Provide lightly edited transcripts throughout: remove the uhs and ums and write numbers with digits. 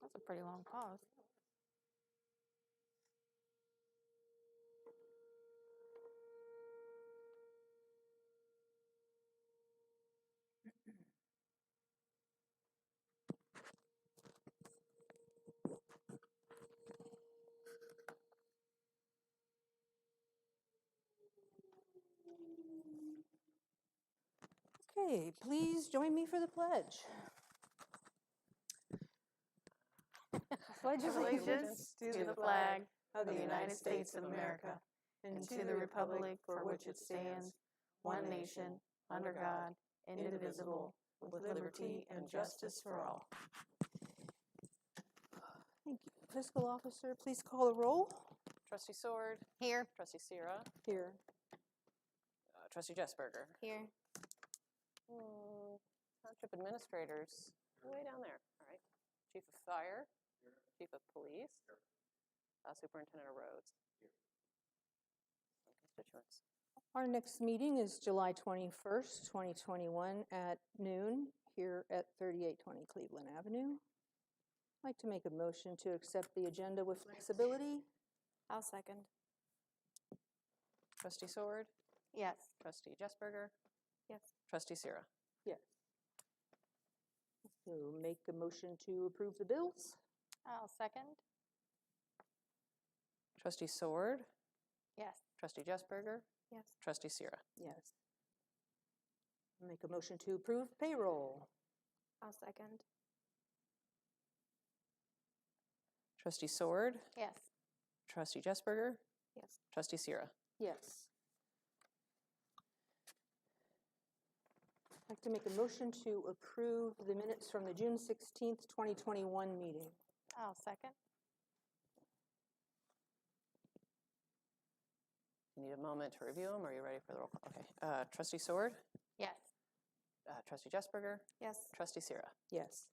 That's a pretty long pause. Okay, please join me for the pledge. Pledge Allegiance to the flag of the United States of America and to the republic for which it stands, one nation, under God, indivisible, with liberty and justice for all. Thank you. Fiscal officer, please call the roll. Trustee Sword. Here. Trustee Sierra. Here. Trustee Jessberger. Here. Township administrators, way down there. All right. Chief of Fire. Chief of Police. Superintendent of Roads. Constituents. Our next meeting is July 21st, 2021 at noon here at 3820 Cleveland Avenue. I'd like to make a motion to accept the agenda with flexibility. I'll second. Trustee Sword. Yes. Trustee Jessberger. Yes. Trustee Sierra. Yes. So make a motion to approve the bills. I'll second. Trustee Sword. Yes. Trustee Jessberger. Yes. Trustee Sierra. Yes. Make a motion to approve payroll. I'll second. Trustee Sword. Yes. Trustee Jessberger. Yes. Trustee Sierra. Yes. I'd like to make a motion to approve the minutes from the June 16th, 2021 meeting. I'll second. You need a moment to review them, or are you ready for the roll call? Okay. Trustee Sword. Yes. Trustee Jessberger. Yes. Trustee Sierra. Yes.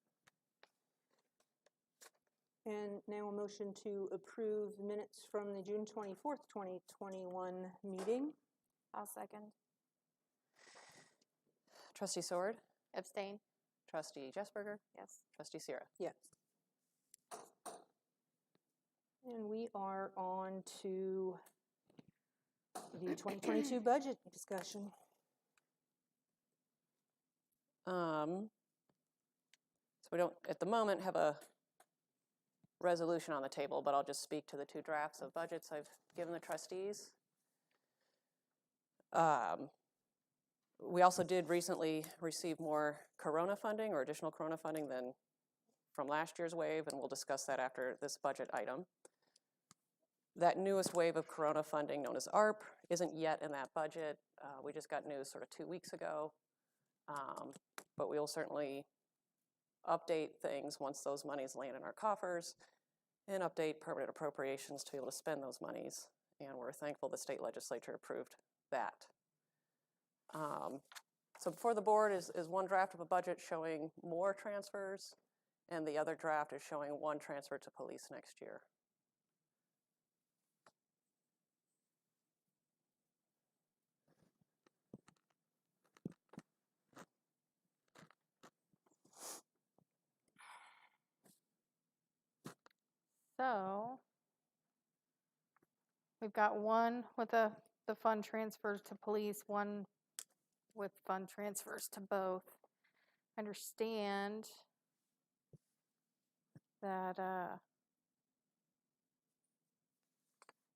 And now a motion to approve the minutes from the June 24th, 2021 meeting. I'll second. Trustee Sword. Abstain. Trustee Jessberger. Yes. Trustee Sierra. Yes. And we are on to the 2022 budget discussion. So we don't, at the moment, have a resolution on the table, but I'll just speak to the two drafts of budgets I've given the trustees. We also did recently receive more Corona funding or additional Corona funding than from last year's wave, and we'll discuss that after this budget item. That newest wave of Corona funding, known as ARP, isn't yet in that budget. We just got news sort of 2 weeks ago, but we will certainly update things once those monies land in our coffers and update permanent appropriations to be able to spend those monies. And we're thankful the state legislature approved that. So before the board is one draft of a budget showing more transfers, and the other draft is showing one transfer to police next year. So we've got one with the fund transfers to police, one with fund transfers to both. I understand that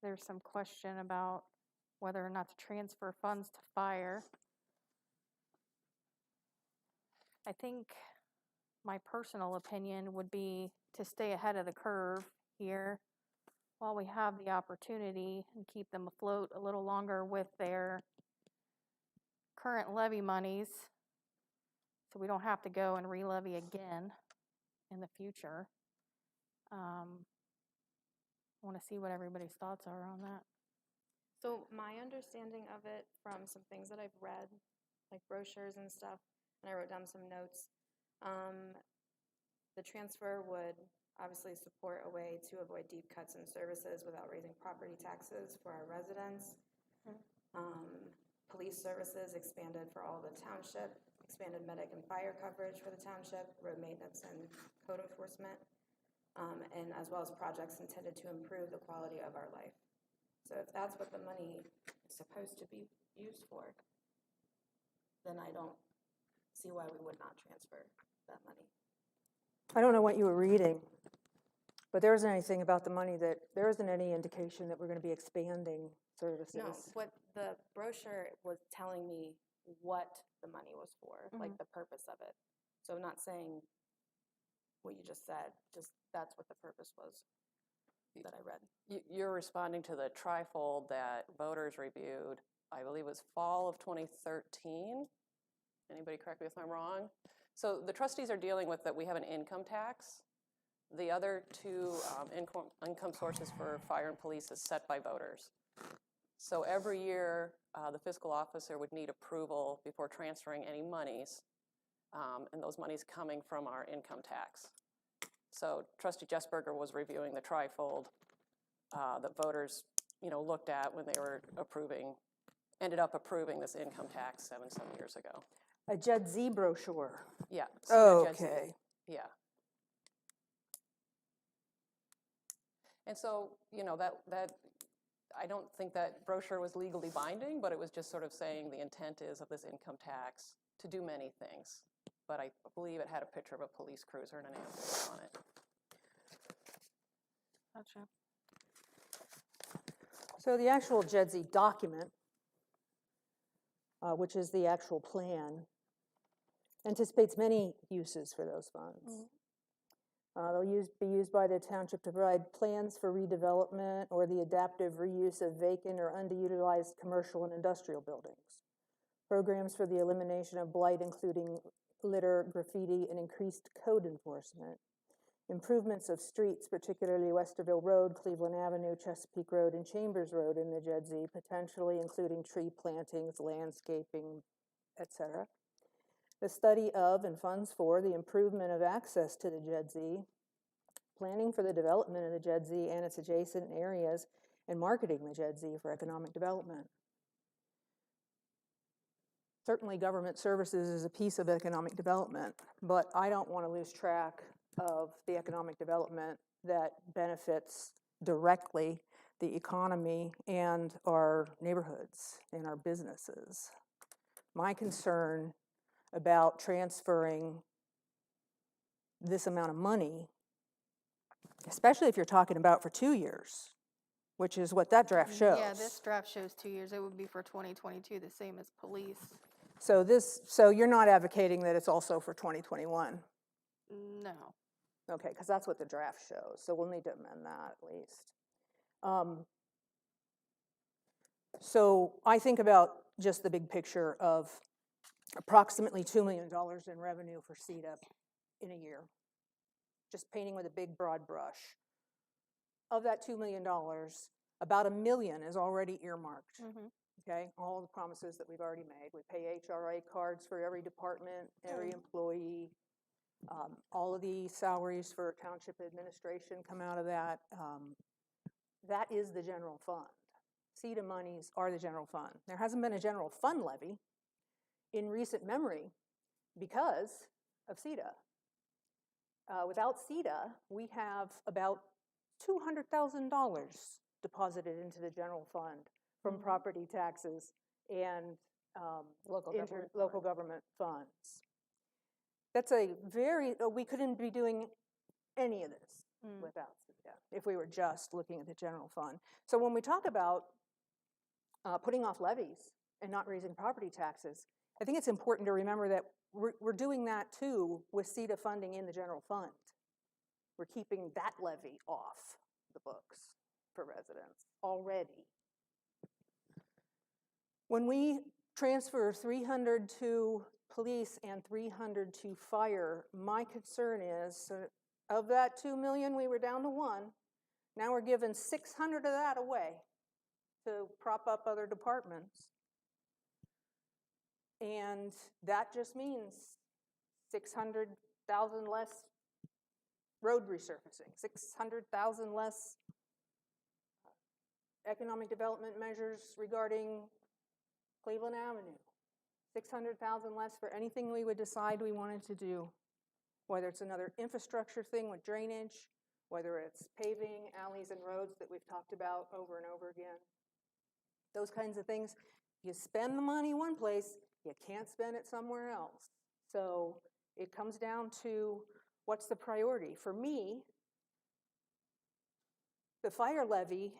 there's some question about whether or not to transfer funds to fire. I think my personal opinion would be to stay ahead of the curve here while we have the opportunity and keep them afloat a little longer with their current levy monies, so we don't have to go and re-levy again in the future. I want to see what everybody's thoughts are on that. So my understanding of it from some things that I've read, like brochures and stuff, and I wrote down some notes, the transfer would obviously support a way to avoid deep cuts in services without raising property taxes for our residents. Police services expanded for all the township expanded medic and fire coverage for the township, road maintenance and code enforcement, and as well as projects intended to improve the quality of our life. So if that's what the money is supposed to be used for, then I don't see why we would not transfer that money. I don't know what you were reading, but there isn't anything about the money there isn't any indication that we're going to be expanding services. No, what the brochure was telling me what the money was for, like the purpose of it. So I'm not saying what you just said, just that's what the purpose was that I read. You're responding to the trifold that voters reviewed, I believe it was fall of 2013. Anybody correct me if I'm wrong? So the trustees are dealing with that we have an income tax. The other two income sources for fire and police is set by voters. So every year, the fiscal officer would need approval before transferring any monies, and those monies coming from our income tax. So Trustee Jessberger was reviewing the trifold that voters, looked at when they were ended up approving this income tax some years ago. A Jed Z brochure. Yeah. Okay. Yeah. And so, that I don't think that brochure was legally binding, but it was just sort of saying the intent is of this income tax to do many things. But I believe it had a picture of a police cruiser and an ambulance on it. Gotcha. So the actual Jed Z document, which is the actual plan, anticipates many uses for those funds. They'll be used by the township to provide plans for redevelopment or the adaptive reuse of vacant or underutilized commercial and industrial buildings. Programs for the elimination of blight, including litter, graffiti, and increased code enforcement. Improvements of streets, particularly Westerville Road, Cleveland Avenue, Chesapeake Road, and Chambers Road in the Jed Z, potentially including tree plantings, landscaping, etc. The study of and funds for the improvement of access to the Jed Z, planning for the development of the Jed Z and its adjacent areas, and marketing the Jed Z for economic development. Certainly government services is a piece of economic development, but I don't want to lose track of the economic development that benefits directly the economy and our neighborhoods and our businesses. My concern about transferring this amount of money, especially if you're talking about for 2 years, which is what that draft shows. Yeah, this draft shows 2 years. It would be for 2022, the same as police. So you're not advocating that it's also for 2021? No. Okay, because that's what the draft shows, so we'll need to amend that at least. So I think about just the big picture of approximately $2 million in revenue for CETA in a year, just painting with a big broad brush. Of that $2 million, about $1 million is already earmarked. Okay, all the promises that we've already made. We pay HRA cards for every department, every employee. All of the salaries for township administration come out of that. That is the general fund. CETA monies are the general fund. There hasn't been a general fund levy in recent memory because of CETA. Without CETA, we have about $200,000 deposited into the general fund from property taxes and local government funds. That's a we couldn't be doing any of this without CETA if we were just looking at the general fund. So when we talk about putting off levies and not raising property taxes, I think it's important to remember that we're doing that too with CETA funding in the general fund. We're keeping that levy off the books for residents already. When we transfer 300 to police and 300 to fire, my concern is of that 2 million, we were down to 1. Now we're giving 600 of that away to prop up other departments. And that just means 600,000 less road resurfacing, 600,000 less economic development measures regarding Cleveland Avenue, 600,000 less for anything we would decide we wanted to do, whether it's another infrastructure thing with drainage, whether it's paving alleys and roads that we've talked about over and over again. Those kinds of things. You spend the money one place, you can't spend it somewhere else. So it comes down to what's the priority. For me, the fire levy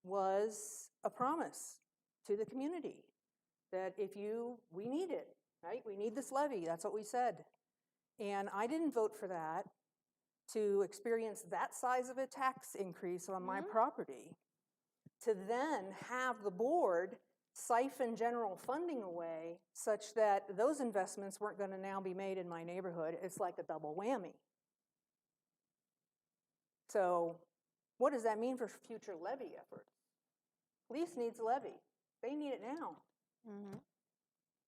was a promise to the community that we need it, right? We need this levy, that's what we said. And I didn't vote for that to experience that size of a tax increase on my property, to then have the board siphon general funding away such that those investments weren't going to now be made in my neighborhood. It's like a double whammy. So what does that mean for future levy efforts? Police needs a levy. They need it now.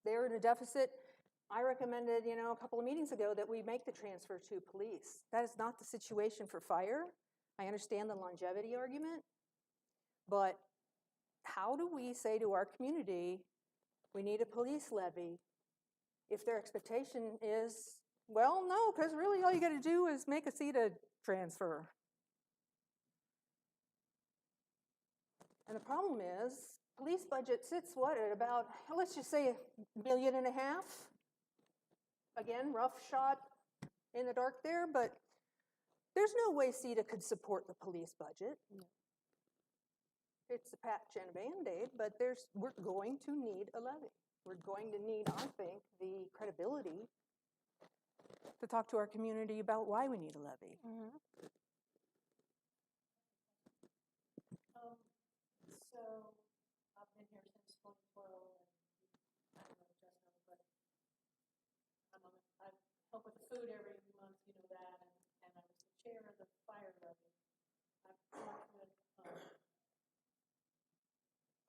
They're in a deficit. I recommended, a couple of meetings ago that we make the transfer to police. That is not the situation for fire. I understand the longevity argument, but how do we say to our community, we need a police levy, if their expectation is, well, no, because really all you got to do is make a CETA transfer. And the problem is, police budget sits at about, let's just say $1.5 million. Again, rough shot in the dark there, but there's no way CETA could support the police budget. It's a patch and a Band-Aid, but we're going to need a levy. We're going to need, I think, the credibility to talk to our community about why we need a levy. So I've been here since 2012, and I don't know Justin, but I help with the food every month, you know that, and I was the chair of the fire levy. I've worked with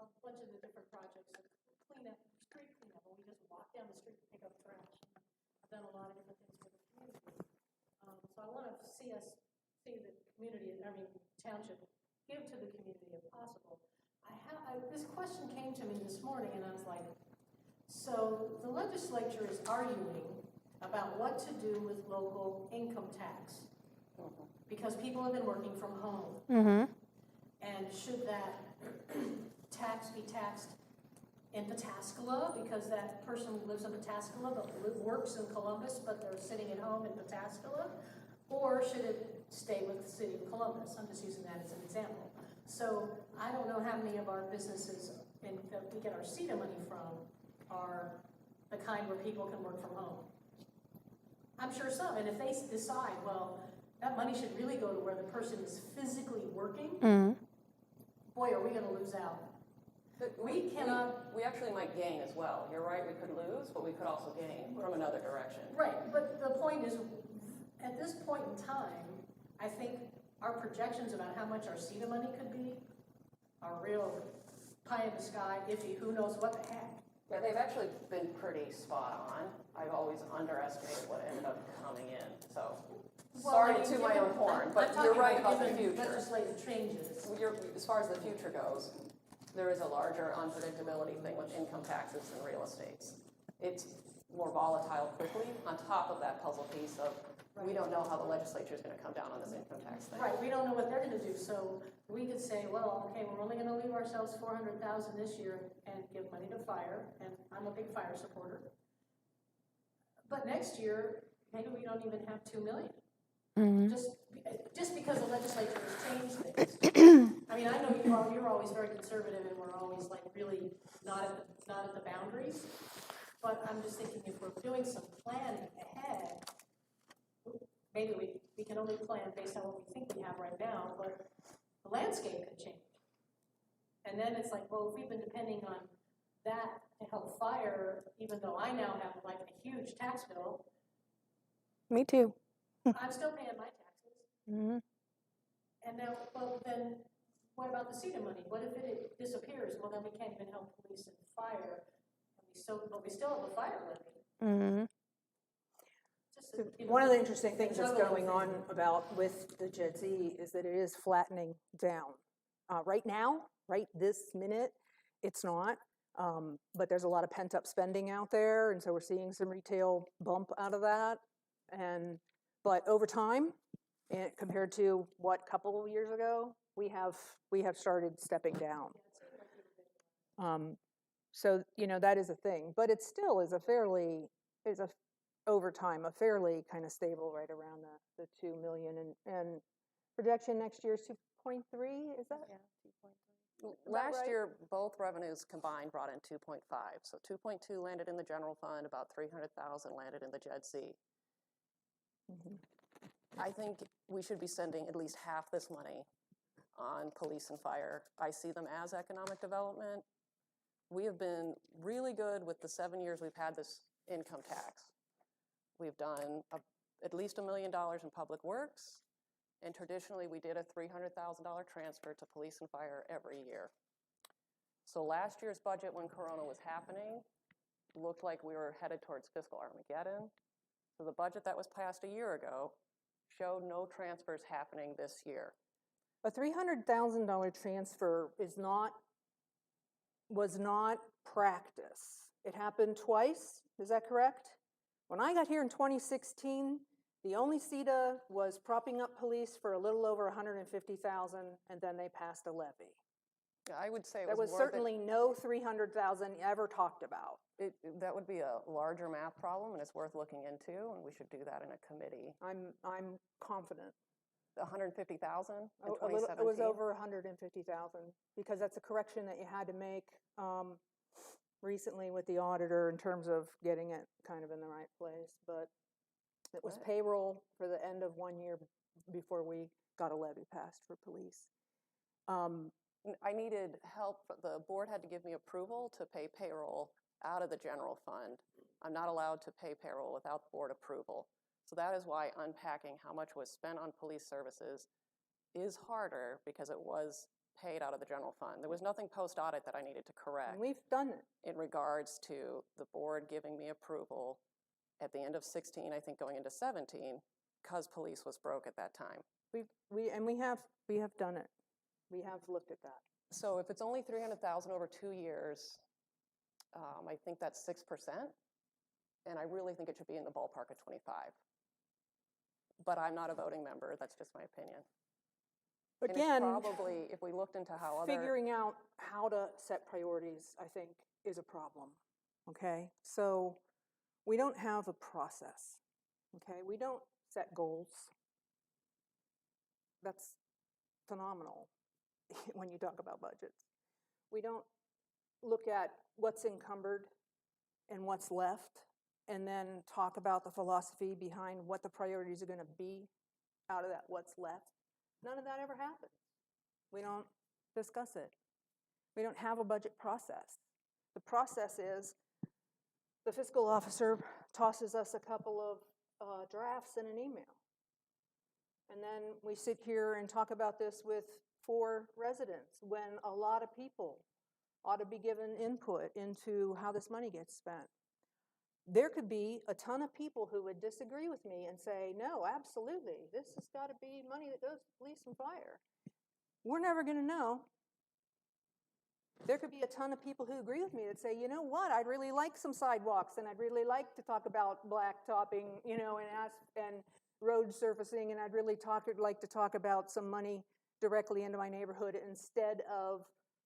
a bunch of the different projects of cleanup, street cleanup, and we just walk down the street and pick up trash. I've done a lot of different things for the community. So I want to see the township give to the community if possible. This question came to me this morning, and I was like, so the legislature is arguing about what to do with local income tax because people have been working from home. And should that tax be taxed in Pataskala because that person lives in Pataskala but works in Columbus but they're sitting at home in Pataskala? Or should it stay with the city of Columbus? I'm just using that as an example. So I don't know how many of our businesses that we get our CETA money from are the kind where people can work from home. I'm sure some, and if they decide, well, that money should really go to where the person is physically working, boy, are we going to lose out. We actually might gain as well. You're right, we could lose, but we could also gain from another direction. Right, but the point is, at this point in time, I think our projections about how much our CETA money could be are real pie in the sky, iffy, who knows what the heck. Yeah, they've actually been pretty spot on. I've always underestimated what ended up coming in, so sorry to toot my own horn, but you're right about the future. Legislative changes. As far as the future goes, there is a larger unpredictability thing with income taxes than real estates. It's more volatile quickly, on top of that puzzle piece of we don't know how the legislature is going to come down on this income tax thing. Right, we don't know what they're going to do, so we could say, well, okay, we're only going to leave ourselves $400,000 this year and give money to fire, and I'm a big fire supporter. But next year, maybe we don't even have $2 million. Just because the legislature has changed things. I mean, I know you're always very conservative, and we're always like really not at the boundaries. But I'm just thinking if we're doing some planning ahead, maybe we can only plan based on what we think we have right now, but the landscape could change. And then it's like, well, if we've been depending on that to help fire, even though I now have like a huge tax bill. Me too. I'm still paying my taxes. And now, well, then what about the CETA money? What if it disappears? Well, then we can't even help police and fire. But we still have a fire levy. One of the interesting things that's going on with the Jet Z is that it is flattening down. Right now, right this minute, it's not. But there's a lot of pent-up spending out there, and so we're seeing some retail bump out of that. But over time, and compared to what, couple of years ago, we have started stepping down. So, that is a thing, but it still is over time, a fairly kind of stable right around the 2 million, and projection next year is 2.3, is that? Yeah, 2.3. Last right? year, both revenues combined brought in 2.5. So 2.2 landed in the general fund, about 300,000 landed in the JEDC. I think we should be sending at least half this money on police and fire. I see them as economic development. We have been really good with the 7 years we've had this income tax. We've done at least $1 million in public works, and traditionally we did a $300,000 transfer to police and fire every year. So last year's budget, when Corona was happening, looked like we were headed towards fiscal Armageddon. So the budget that was passed a year ago showed no transfers happening this year. A $300,000 transfer was not practice. It happened twice, is that correct? When I got here in 2016, the only CETA was propping up police for a little over 150,000, and then they passed a levy. I would say it There was certainly no 300,000 ever talked about. that would be a larger math problem, and it's worth looking into, and we should do that in a committee. I'm confident. 150,000 in It 2017? was over 150,000, because that's a correction that you had to make recently with the auditor in terms of getting it kind of in the right place. But it was payroll for the end of 1 year before we got a levy passed for police. I needed help. The board had to give me approval to pay payroll out of the general fund. I'm not allowed to pay payroll without board approval. So that is why unpacking how much was spent on police services is harder, because it was paid out of the general fund. There was nothing post-audit that I needed to correct And we've done it. in regards to the board giving me approval at the end of 16, I think going into 17, because police was broke at that time. We have done it. We have looked at that. So if it's only 300,000 over 2 years, I think that's 6%, and I really think it should be in the ballpark of 25. But I'm not a voting member. That's just my opinion. Again, and it's probably, if we looked into how figuring out how to set priorities, I think, is a problem. Okay, so we don't have a process. Okay, we don't set goals. That's phenomenal when you talk about budgets. We don't look at what's encumbered and what's left, and then talk about the philosophy behind what the priorities are going to be out of that what's left. None of that ever happens. We don't discuss it. We don't have a budget process. The process is the fiscal officer tosses us a couple of drafts in an email. And then we sit here and talk about this with 4 residents, when a lot of people ought to be given input into how this money gets spent. There could be a ton of people who would disagree with me and say, no, absolutely, this has got to be money that goes to police and fire. We're never going to know. There could be a ton of people who agree with me that say, you know what, I'd really like some sidewalks, and I'd really like to talk about blacktopping, and road surfacing, and I'd really like to talk about some money directly into my neighborhood instead of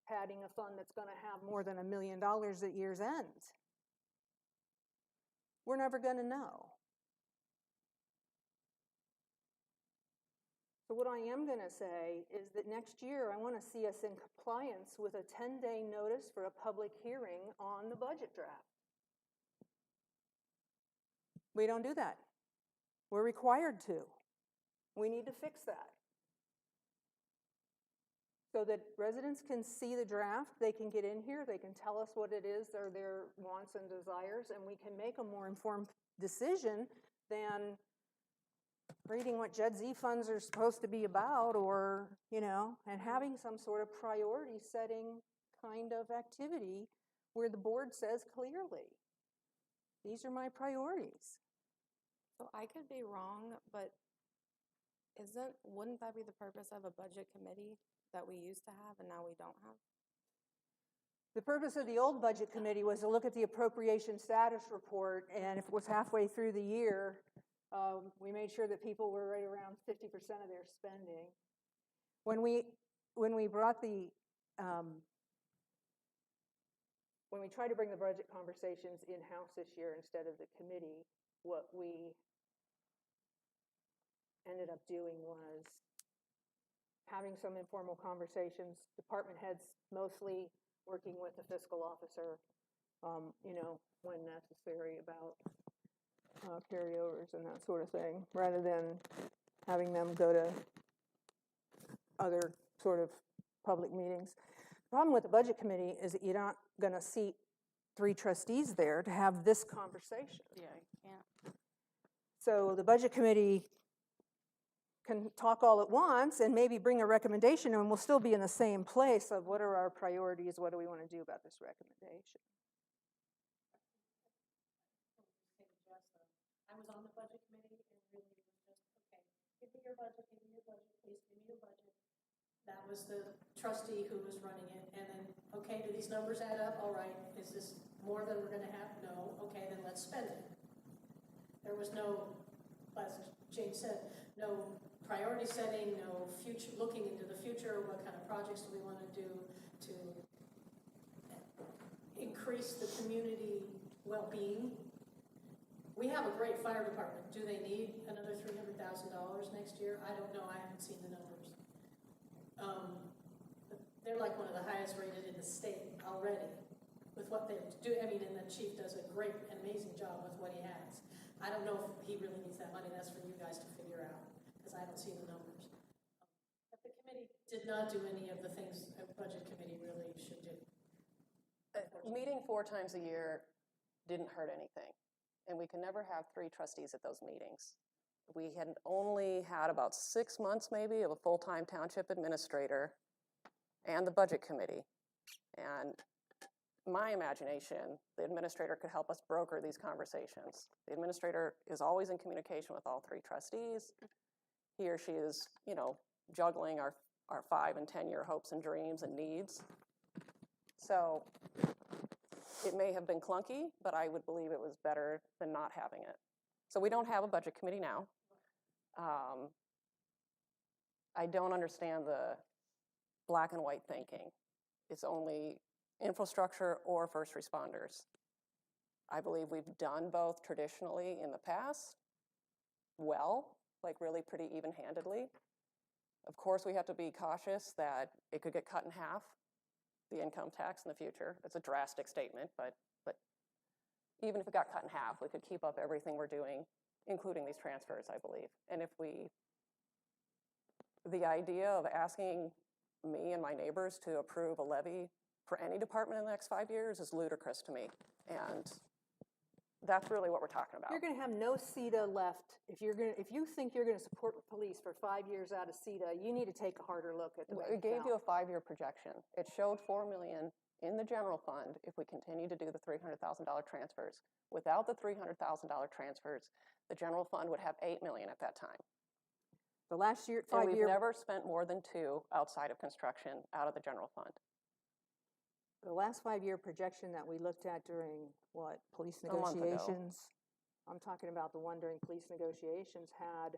padding a fund that's going to have more than $1 million at year's end. We're never going to know. So what I am going to say is that next year I want to see us in compliance with a 10-day notice for a public hearing on the budget draft. We don't do that. We're required to. We need to fix that, so that residents can see the draft, they can get in here, they can tell us what it is, their wants and desires, and we can make a more informed decision than reading what JEDZ funds are supposed to be about, or, and having some sort of priority setting kind of activity where the board says clearly, these are my priorities. So I could be wrong, but wouldn't that be the purpose of a budget committee that we used to have and now we don't have? The purpose of the old budget committee was to look at the appropriation status report, and if it was halfway through the year, we made sure that people were right around 50% of their spending. When we brought the, when we tried to bring the budget conversations in-house this year instead of the committee, what we ended up doing was having some informal conversations, department heads mostly working with the fiscal officer, you know, when necessary about carryovers and that sort of thing, rather than having them go to other sort of public meetings. The problem with the budget committee is that you're not going to seat 3 trustees there to have this conversation. Yeah, you can't. So the budget committee can talk all at once and maybe bring a recommendation, and we'll still be in the same place of what are our priorities, what do we want to do about this recommendation. I was on the budget committee, and really it was just, okay, give me your budget, please give me your budget. That was the trustee who was running it, and then, okay, do these numbers add up? All right, is this more than we're gonna have? No, okay, then let's spend it. There was no, as Jane said, no priority setting, no future, looking into the future, what kind of projects do we want to do to increase the community well-being. We have a great fire department. Do they need another $300,000 next year? I don't know. I haven't seen the numbers. They're like one of the highest rated in the state already with what they do. I mean, and the chief does a great, amazing job with what he has. I don't know if he really needs that money. That's for you guys to figure out because I haven't seen the numbers. But the committee did not do any of the things a budget committee really should do. Meeting 4 times a year didn't hurt anything. And we can never have 3 trustees at those meetings. We had only had about 6 months maybe of a full-time township administrator and the budget committee. And my imagination, the administrator could help us broker these conversations. The administrator is always in communication with all 3 trustees. He or she is, you know, juggling our 5 and 10-year hopes and dreams and needs. So it may have been clunky, but I would believe it was better than not having it. So we don't have a budget committee now. I don't understand the black and white thinking. It's only infrastructure or first responders. I believe we've done both traditionally in the past well, like really pretty even-handedly. Of course, we have to be cautious that it could get cut in half, the income tax in the future. It's a drastic statement, but even if it got cut in half, we could keep up everything we're doing, including these transfers, I believe. And if the idea of asking me and my neighbors to approve a levy for any department in the next 5 years is ludicrous to me. And that's really what we're talking about. You're going to have no CETA left. If you think you're going to support the police for 5 years out of CETA, you need to take a harder look at the way It gave you a 5-year projection. It showed $4 million in the general fund if we continue to do the $300,000 transfers. Without the $300,000 transfers, the general fund would have $8 million at that time. The last year, And 5 we've year, never spent more than 2 outside of construction out of the general fund. the last 5-year projection that we looked at during what, police A month ago. negotiations? I'm talking about the one during police negotiations had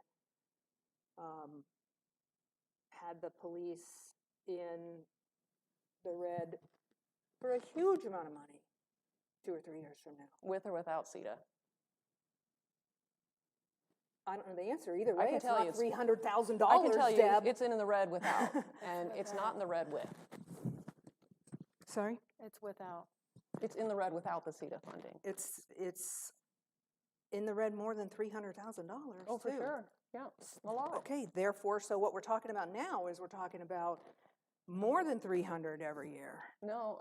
the police in the red for a huge amount of money 2 or 3 years from now. With or without CETA. I don't know the answer either way. can It's tell not you $300,000, I can tell you Deb. it's in the red without, and it's not in the red with. Sorry? It's without. It's in the red without the CETA funding. It's in the red more than $300,000. Oh, for too. sure. Yeah, a lot. Okay, therefore, so what we're talking about now is we're talking about more than 300 every year. No,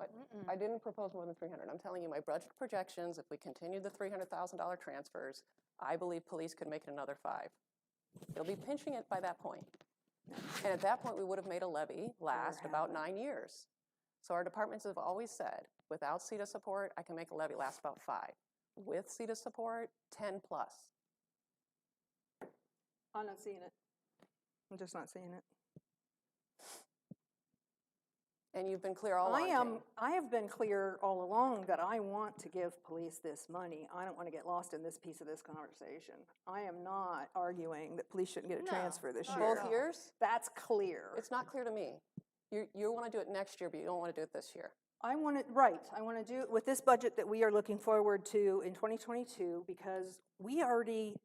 I didn't propose more than 300. I'm telling you, my budget projections, if we continue the $300,000 transfers, I believe police could make it another 5. They'll be pinching it by that point. And at that point, we would have made a levy last about 9 years. So our departments have always said, without CETA support, I can make a levy last about 5. With CETA support, 10 plus. I'm not seeing it. I'm just not seeing it. And you've been clear all along, Jane. I have been clear all along that I want to give police this money. I don't want to get lost in this piece of this conversation. I am not arguing that police shouldn't get a No, transfer this not year. at Both all. years? That's clear. It's not clear to me. You want to do it next year, but you don't want to do it this year. I want it, right, I want to do it with this budget that we are looking forward to in 2022 because we already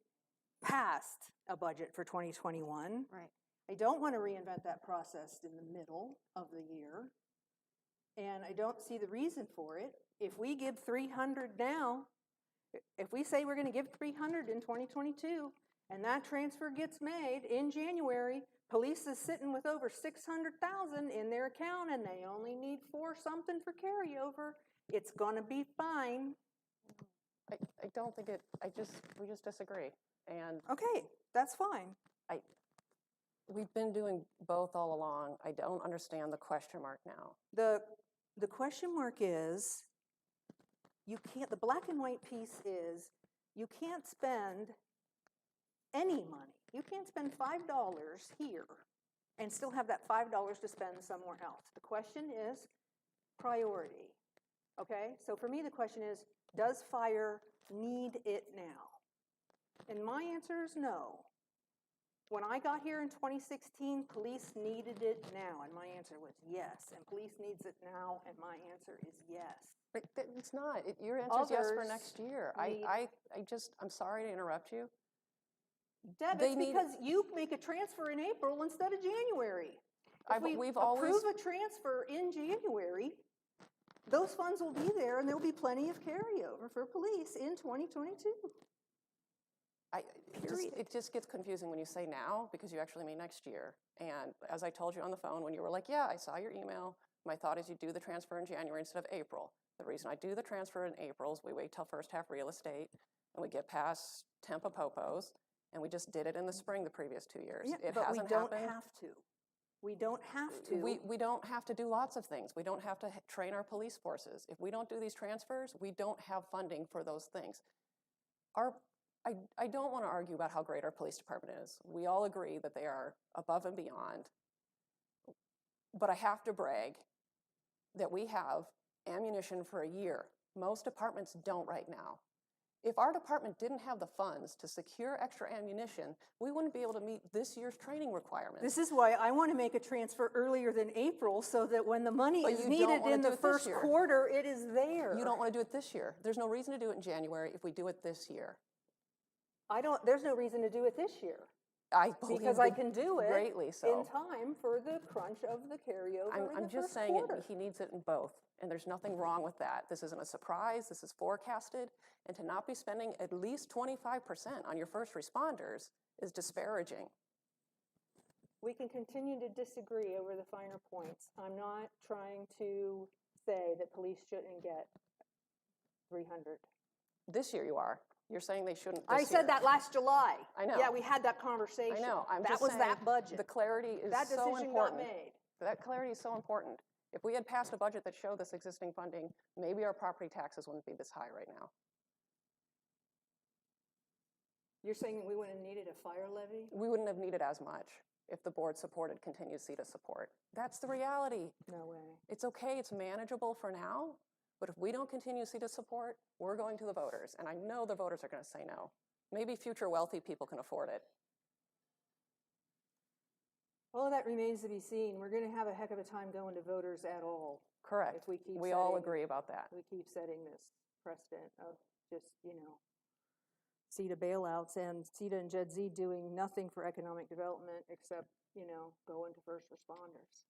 passed a budget for 2021. Right. I don't want to reinvent that process in the middle of the year. And I don't see the reason for it. If we give 300 now, if we say we're going to give 300 in 2022, and that transfer gets made in January, police is sitting with over 600,000 in their account, and they only need 4 something for carryover. It's going to be fine. I don't think it, we just disagree. And Okay, that's fine. we've been doing both all along. I don't understand the question mark now. The question mark is, you can't, the black and white piece is, you can't spend any money. You can't spend $5 here and still have that $5 to spend somewhere else. The question is priority, okay? So for me, the question is, does fire need it now? And my answer is no. When I got here in 2016, police needed it now, and my answer was yes. And police needs it now, and my answer is yes. But it's not. Your answer is yes for Others next year. need- I'm sorry to interrupt you. Deb, They it's need- because you make a transfer in April instead of January. If we we've always, approve a transfer in January, those funds will be there, and there'll be plenty of carryover for police in 2022. it just gets confusing when you say now because you actually mean next year. And as I told you on the phone when you were like, yeah, I saw your email. My thought is you do the transfer in January instead of April. The reason I do the transfer in April is we wait till first half real estate and we get past Tempa Popos, and we just did it in the spring the previous 2 years. Yeah, It but we hasn't don't happened. have to. We don't have to. We don't have to do lots of things. We don't have to train our police forces. If we don't do these transfers, we don't have funding for those things. I don't want to argue about how great our police department is. We all agree that they are above and beyond. But I have to brag that we have ammunition for a year. Most departments don't right now. If our department didn't have the funds to secure extra ammunition, we wouldn't be able to meet this year's training requirements. This is why I want to make a transfer earlier than April so that when the money But is you don't needed wanna in do the it this first year. quarter, it is there. You don't want to do it this year. There's no reason to do it in January if we do it this year. There's no reason to do it this year. I believe Because I can do it greatly so. in time for the crunch of the carryover in I'm the just first saying quarter. he needs it in both, and there's nothing wrong with that. This isn't a surprise, this is forecasted, and to not be spending at least 25% on your first responders is disparaging. We can continue to disagree over the finer points. I'm not trying to say that police shouldn't get 300. This year you are. You're saying they shouldn't I this year. said that last July. I know. Yeah, we had that conversation. I know. I'm that just was saying that budget. the clarity is That so decision important. got made. That clarity is so important. If we had passed a budget that showed this existing funding, maybe our property taxes wouldn't be this high right now. You're saying we wouldn't have needed a fire levy? We wouldn't have needed as much if the board supported continued CETA support. That's the reality. No way. It's okay, it's manageable for now, but if we don't continue CETA support, we're going to the voters, and I know the voters are going to say no. Maybe future wealthy people can afford it. Well, that remains to be seen. We're going to have a heck of a time going to voters at all. Correct. If we keep We all setting- agree about that. We keep setting this precedent of just, CETA bailouts and CETA and Jed Z doing nothing for economic development except, going to first responders.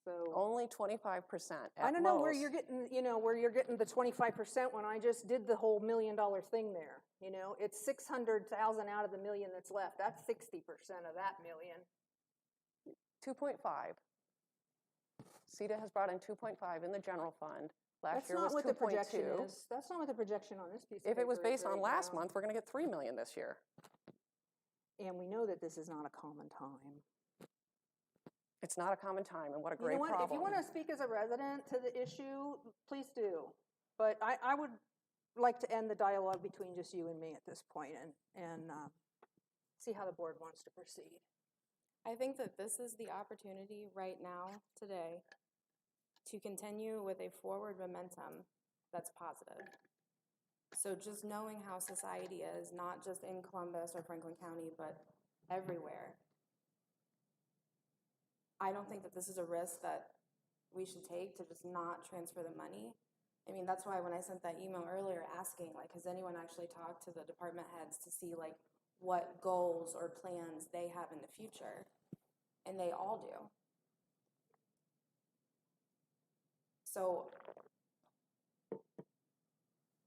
So Only 25% at I don't know where most. you're getting, where you're getting the 25% when I just did the whole $1 million thing there. It's 600,000 out of the million that's left. That's 60% of that million. 2.5. CETA has brought in 2.5 in the general fund. Last That's year not was what the projection 2.2. is. That's not what the projection on this piece of If it was paper is based on right last now. month, we're going to get 3 million this year. And we know that this is not a common time. It's not a common time, and what a You great know what? problem. If you want to speak as a resident to the issue, please do. But I would like to end the dialogue between just you and me at this point and see how the board wants to proceed. I think that this is the opportunity right now, today, to continue with a forward momentum that's positive. So just knowing how society is, not just in Columbus or Franklin County, but everywhere, I don't think that this is a risk that we should take to just not transfer the money. I mean, that's why when I sent that email earlier asking, like, has anyone actually talked to the department heads to see, like, what goals or plans they have in the future? And they all do. So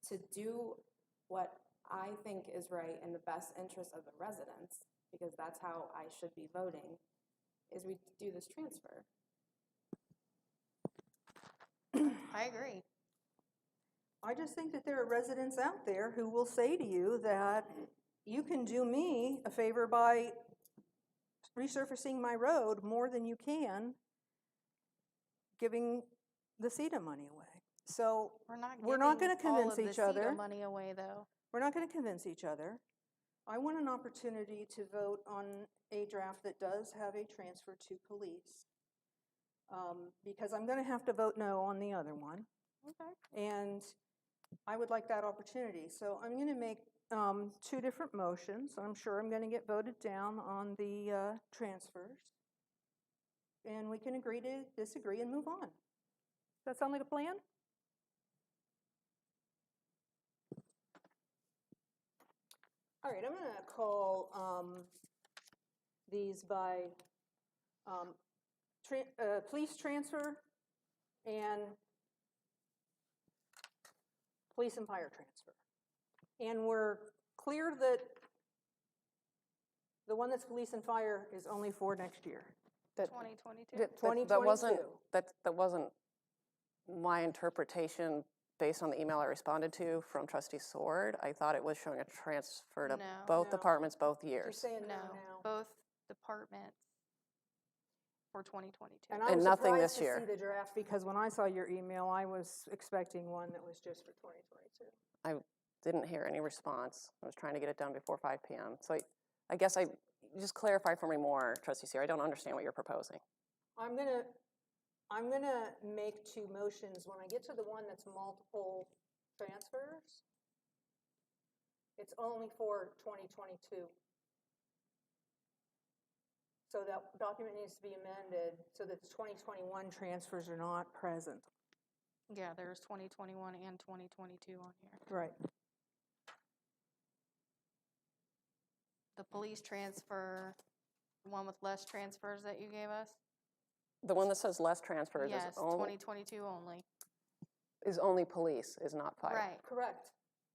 to do what I think is right in the best interest of the residents, because that's how I should be voting, is we do this transfer. I agree. I just think that there are residents out there who will say to you that you can do me a favor by resurfacing my road more than you can giving the CETA money away. So We're not gonna giving all convince of the each other. CETA money away, though. We're not going to convince each other. I want an opportunity to vote on a draft that does have a transfer to police, because I'm going to have to vote no on the other one. Okay. And I would like that opportunity. So I'm going to make two different motions. I'm sure I'm going to get voted down on the transfers. And we can agree to disagree and move on. Does that sound like a plan? All right, I'm going to call these by police transfer and police and fire transfer. And we're clear that the one that's police and fire is only for next year. That, 2022? 2022. that wasn't my interpretation based on the email I responded to from Trustee Sword. I thought it was showing a transfer to No. both No. departments, both You're years. saying no No, now. both departments for 2022. And I And was nothing surprised this to year. see the draft because when I saw your email, I was expecting one that was just for 2022. I didn't hear any response. I was trying to get it done before 5 p.m. So I guess just clarify for me more, Trustee Seer. I don't understand what you're proposing. I'm gonna make two motions. When I get to the one that's multiple transfers, it's only for 2022. So that document needs to be amended so that the 2021 transfers are not present. Yeah, there's 2021 and 2022 on here. Right. The police transfer, the one with less transfers that you gave us? The one that says less transfers Yes, is only 2022 only. police, is not fire. Right, Correct.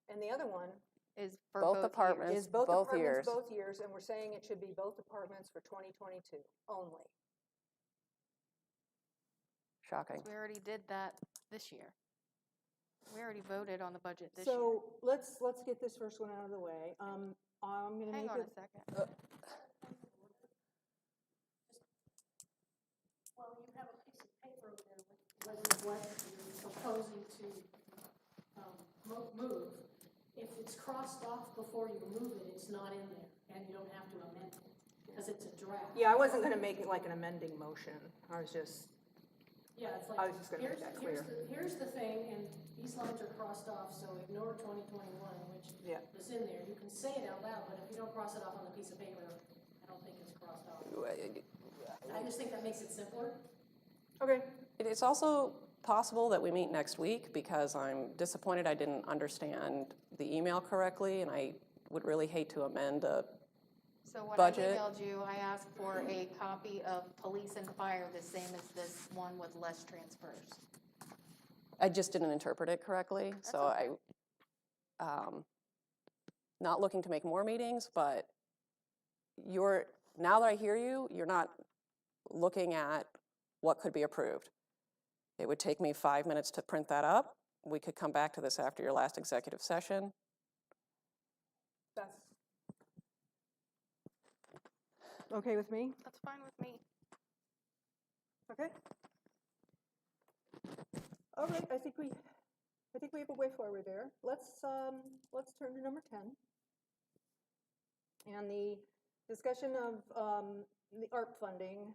And the other one is for Both both departments. years. is both Both departments, years. both years, and we're saying it should be both departments for 2022 only. Shocking. We already did that this year. We already voted on the budget this year. So let's get this first one out of the way. I'm going to Hang make on it. a second. Well, you have a piece of paper over there with what you're proposing to move. If it's crossed off before you move it, it's not in there, and you don't have to amend it, because it's a draft. Yeah, I wasn't going to make it like an amending motion. I was just. Yeah, it's I like, was just gonna make that clear. here's the thing, and these lines are crossed off, so ignore 2021, which Yeah. is in there. You can say it out loud, but if you don't cross it off on the piece of paper, I don't think it's crossed off. I just think that makes it simpler. Okay. It's also possible that we meet next week because I'm disappointed I didn't understand the email correctly, and I would really hate to amend a So when budget. I emailed you, I asked for a copy of police and fire, the same as this one with less transfers. I just didn't interpret it correctly, so okay. not looking to make more meetings, but now that I hear you, you're not looking at what could be approved. It would take me 5 minutes to print that up. We could come back to this after your last executive session. That's okay with me? That's fine with me. Okay. All right, I think we have a way forward there. Let's turn to number 10. And the discussion of the ARP funding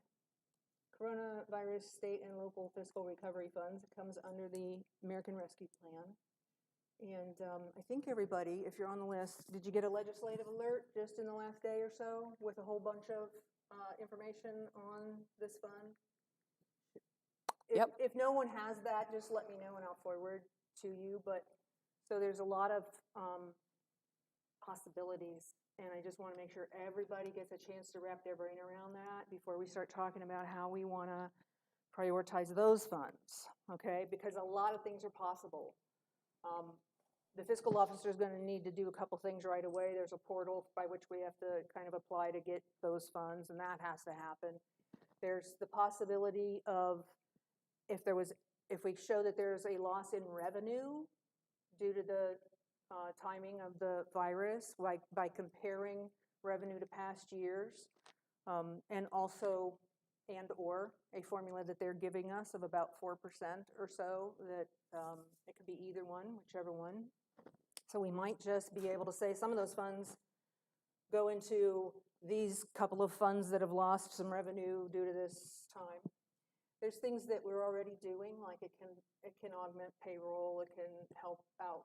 coronavirus state and local fiscal recovery funds. It comes under the American Rescue Plan. And I think everybody, if you're on the list, did you get a legislative alert just in the last day or so with a whole bunch of information on this fund? Yep. If no one has that, just let me know and I'll forward to you. But so there's a lot of possibilities, and I just want to make sure everybody gets a chance to wrap their brain around that before we start talking about how we want to prioritize those funds, okay? Because a lot of things are possible. The fiscal officer is going to need to do a couple things right away. There's a portal by which we have to kind of apply to get those funds, and that has to happen. There's the possibility of if we show that there's a loss in revenue due to the timing of the virus, like by comparing revenue to past years, and also or a formula that they're giving us of about 4% or so, that it could be either one, whichever one. So we might just be able to say some of those funds go into these couple of funds that have lost some revenue due to this time. There's things that we're already doing, like it can augment payroll, it can help out,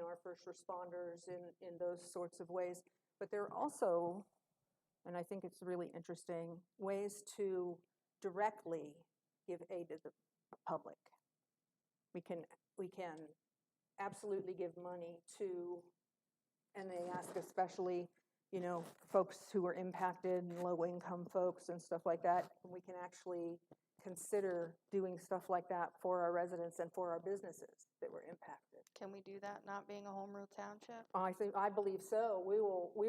our first responders in those sorts of ways. But there are also, and I think it's really interesting, ways to directly give aid to the public. We can absolutely give money to, and they ask especially, folks who are impacted, low-income folks and stuff like that. We can actually consider doing stuff like that for our residents and for our businesses that were impacted. Can we do that, not being a home rule township? I believe so. We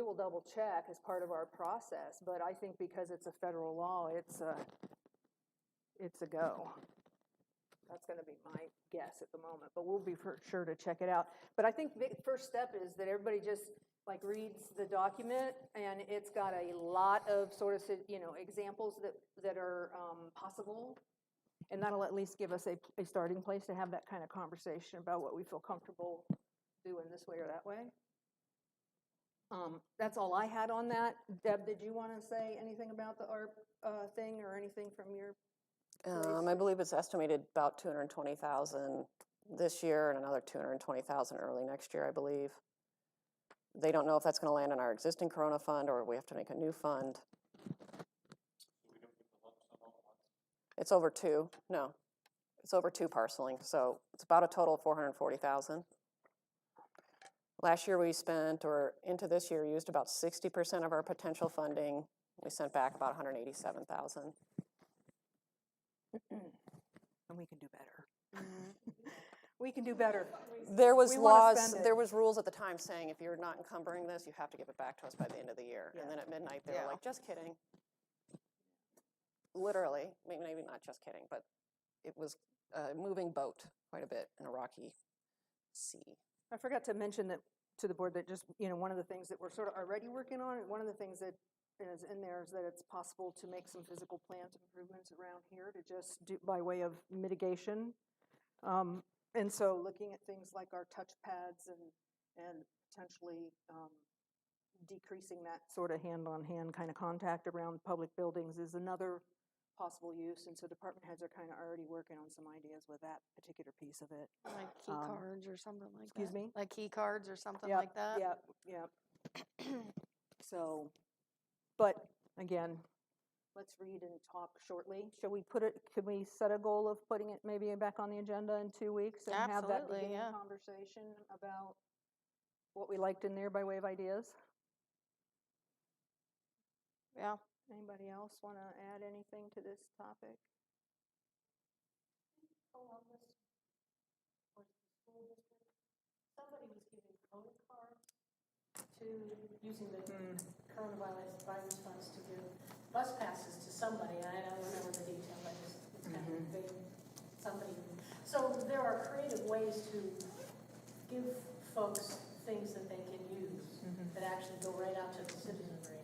will double check as part of our process, but I think because it's a federal law, it's a go. That's going to be my guess at the moment, but we'll be for sure to check it out. But I think the first step is that everybody just reads the document, and it's got a lot of sort of examples that are possible, and that'll at least give us a starting place to have that kind of conversation about what we feel comfortable doing this way or that way. That's all I had on that. Deb, did you want to say anything about the ARP thing or anything from your I believe it's estimated about 220,000 this year and another 220,000 early next year, I believe. They don't know if that's going to land in our existing Corona fund or we have to make a new fund. It's over two. No, it's over two parceling, so it's about a total of 440,000. Last year we spent, or into this year, used about 60% of our potential funding. We sent back about 187,000. And we can do better. We can do better. There was there was rules at the time saying if you're not encumbering this, you have to give it back to us by the end of the year. Yeah. And then at midnight they were like, just kidding. Literally, maybe not just kidding, but it was a moving boat quite a bit in a rocky sea. I forgot to mention that to the board that just, one of the things that we're sort of already working on, one of the things that is in there is that it's possible to make some physical plant improvements around here to just do by way of mitigation. And so looking at things like our touch pads and potentially decreasing that sort of hand-on-hand kind of contact around public buildings is another possible use. And so department heads are kind of already working on some ideas with that particular piece of it. Like key cards or something like that? Excuse me? Like key cards or something like that? Yeah. So, but again, let's read and talk shortly. Could we set a goal of putting it maybe back on the agenda in 2 weeks and have that beginning conversation about what we liked in there by way of ideas? Yeah. Anybody else want to add anything to this topic? Somebody was giving code cards to using the coronavirus funds to give bus passes to somebody. I don't remember the details. It's kind of vague. Somebody. So there are creative ways to give folks things that they can use that actually go right out to the citizenry.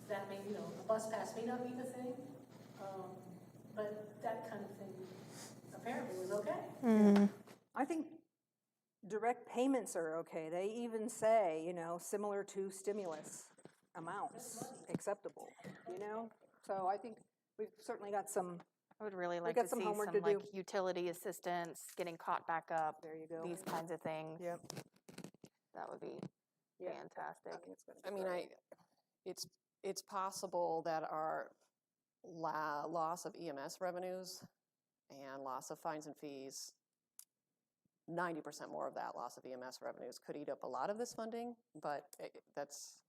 That may, a bus pass may not be the thing, but that kind of thing apparently was okay. Yeah. I think direct payments are okay. They even say, similar to stimulus amounts acceptable, So I think we've certainly got some I would really like got to some see homework some to like do. utility assistance, getting caught back up, There you go. these kinds of things. Yep. That would be Yeah. fantastic. I think it's gonna be I mean, great. it's possible that our loss of EMS revenues and loss of fines and fees, 90% more of that loss of EMS revenues could eat up a lot of this funding, but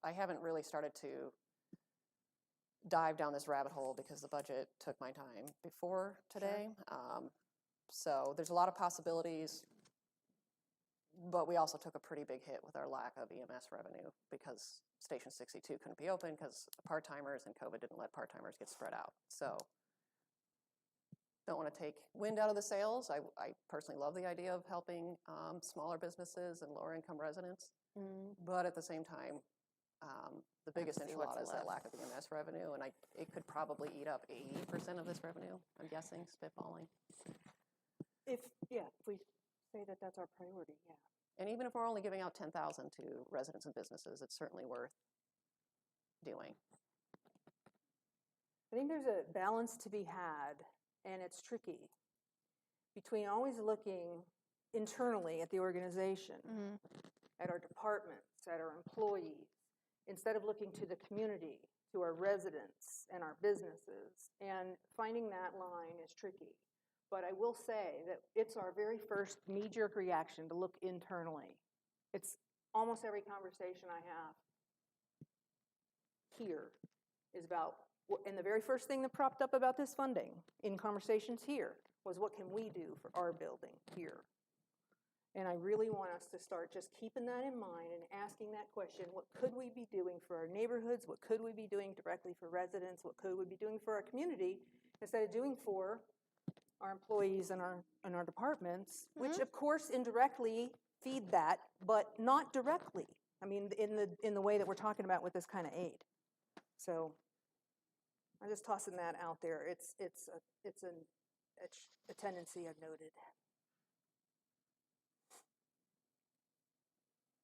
I haven't really started to dive down this rabbit hole because the budget took my time before today. So there's a lot of possibilities, but we also took a pretty big hit with our lack of EMS revenue because Station 62 couldn't be open because part-timers and COVID didn't let part-timers get spread out. So don't want to take wind out of the sails. I personally love the idea of helping smaller businesses and lower income residents, but at the same time, the biggest see what's enchilada is that left. lack of EMS revenue, and it could probably eat up 80% of this revenue, I'm guessing, spitballing. If we say that that's our priority, yeah. And even if we're only giving out 10,000 to residents and businesses, it's certainly worth doing. I think there's a balance to be had, and it's tricky, between always looking internally at the organization, at our departments, at our employees, instead of looking to the community, to our residents and our businesses. And finding that line is tricky. But I will say that it's our very first knee-jerk reaction to look internally. It's almost every conversation I have here is about, and the very first thing that propped up about this funding in conversations here was, what can we do for our building here? And I really want us to start just keeping that in mind and asking that question: what could we be doing for our neighborhoods? What could we be doing directly for residents? What could we be doing for our community, instead of doing for our employees and our departments, which of course indirectly feed that, but not directly. I mean, in the way that we're talking about with this kind of aid. So I'm just tossing that out there. It's a tendency I've noted.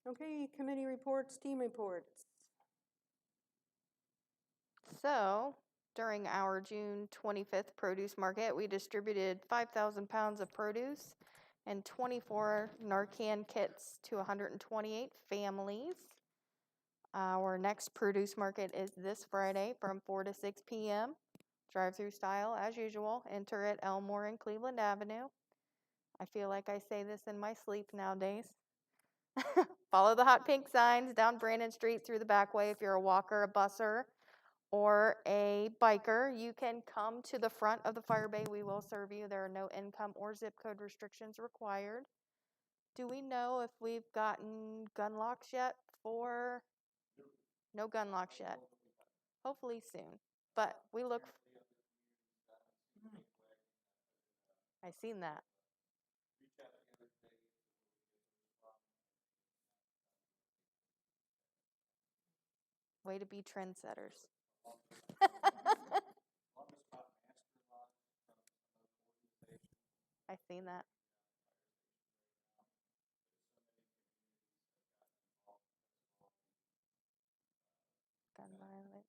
Okay, committee reports, team reports. So, during our June 25th produce market, we distributed 5,000 pounds of produce and 24 Narcan kits to 128 families. Our next produce market is this Friday from 4 to 6 p.m. Drive-through style as usual. Enter at Elmore and Cleveland Avenue. I feel like I say this in my sleep nowadays. Follow the hot pink signs down Brandon Street through the back way. If you're a walker, a busser, or a biker, you can come to the front of the fire bay. We will serve you. There are no income or zip code restrictions required. Do we know if we've gotten gun locks yet for? No gun locks yet. Hopefully soon. But we look. I seen that. Way to be trendsetters. I seen that. Gun violence.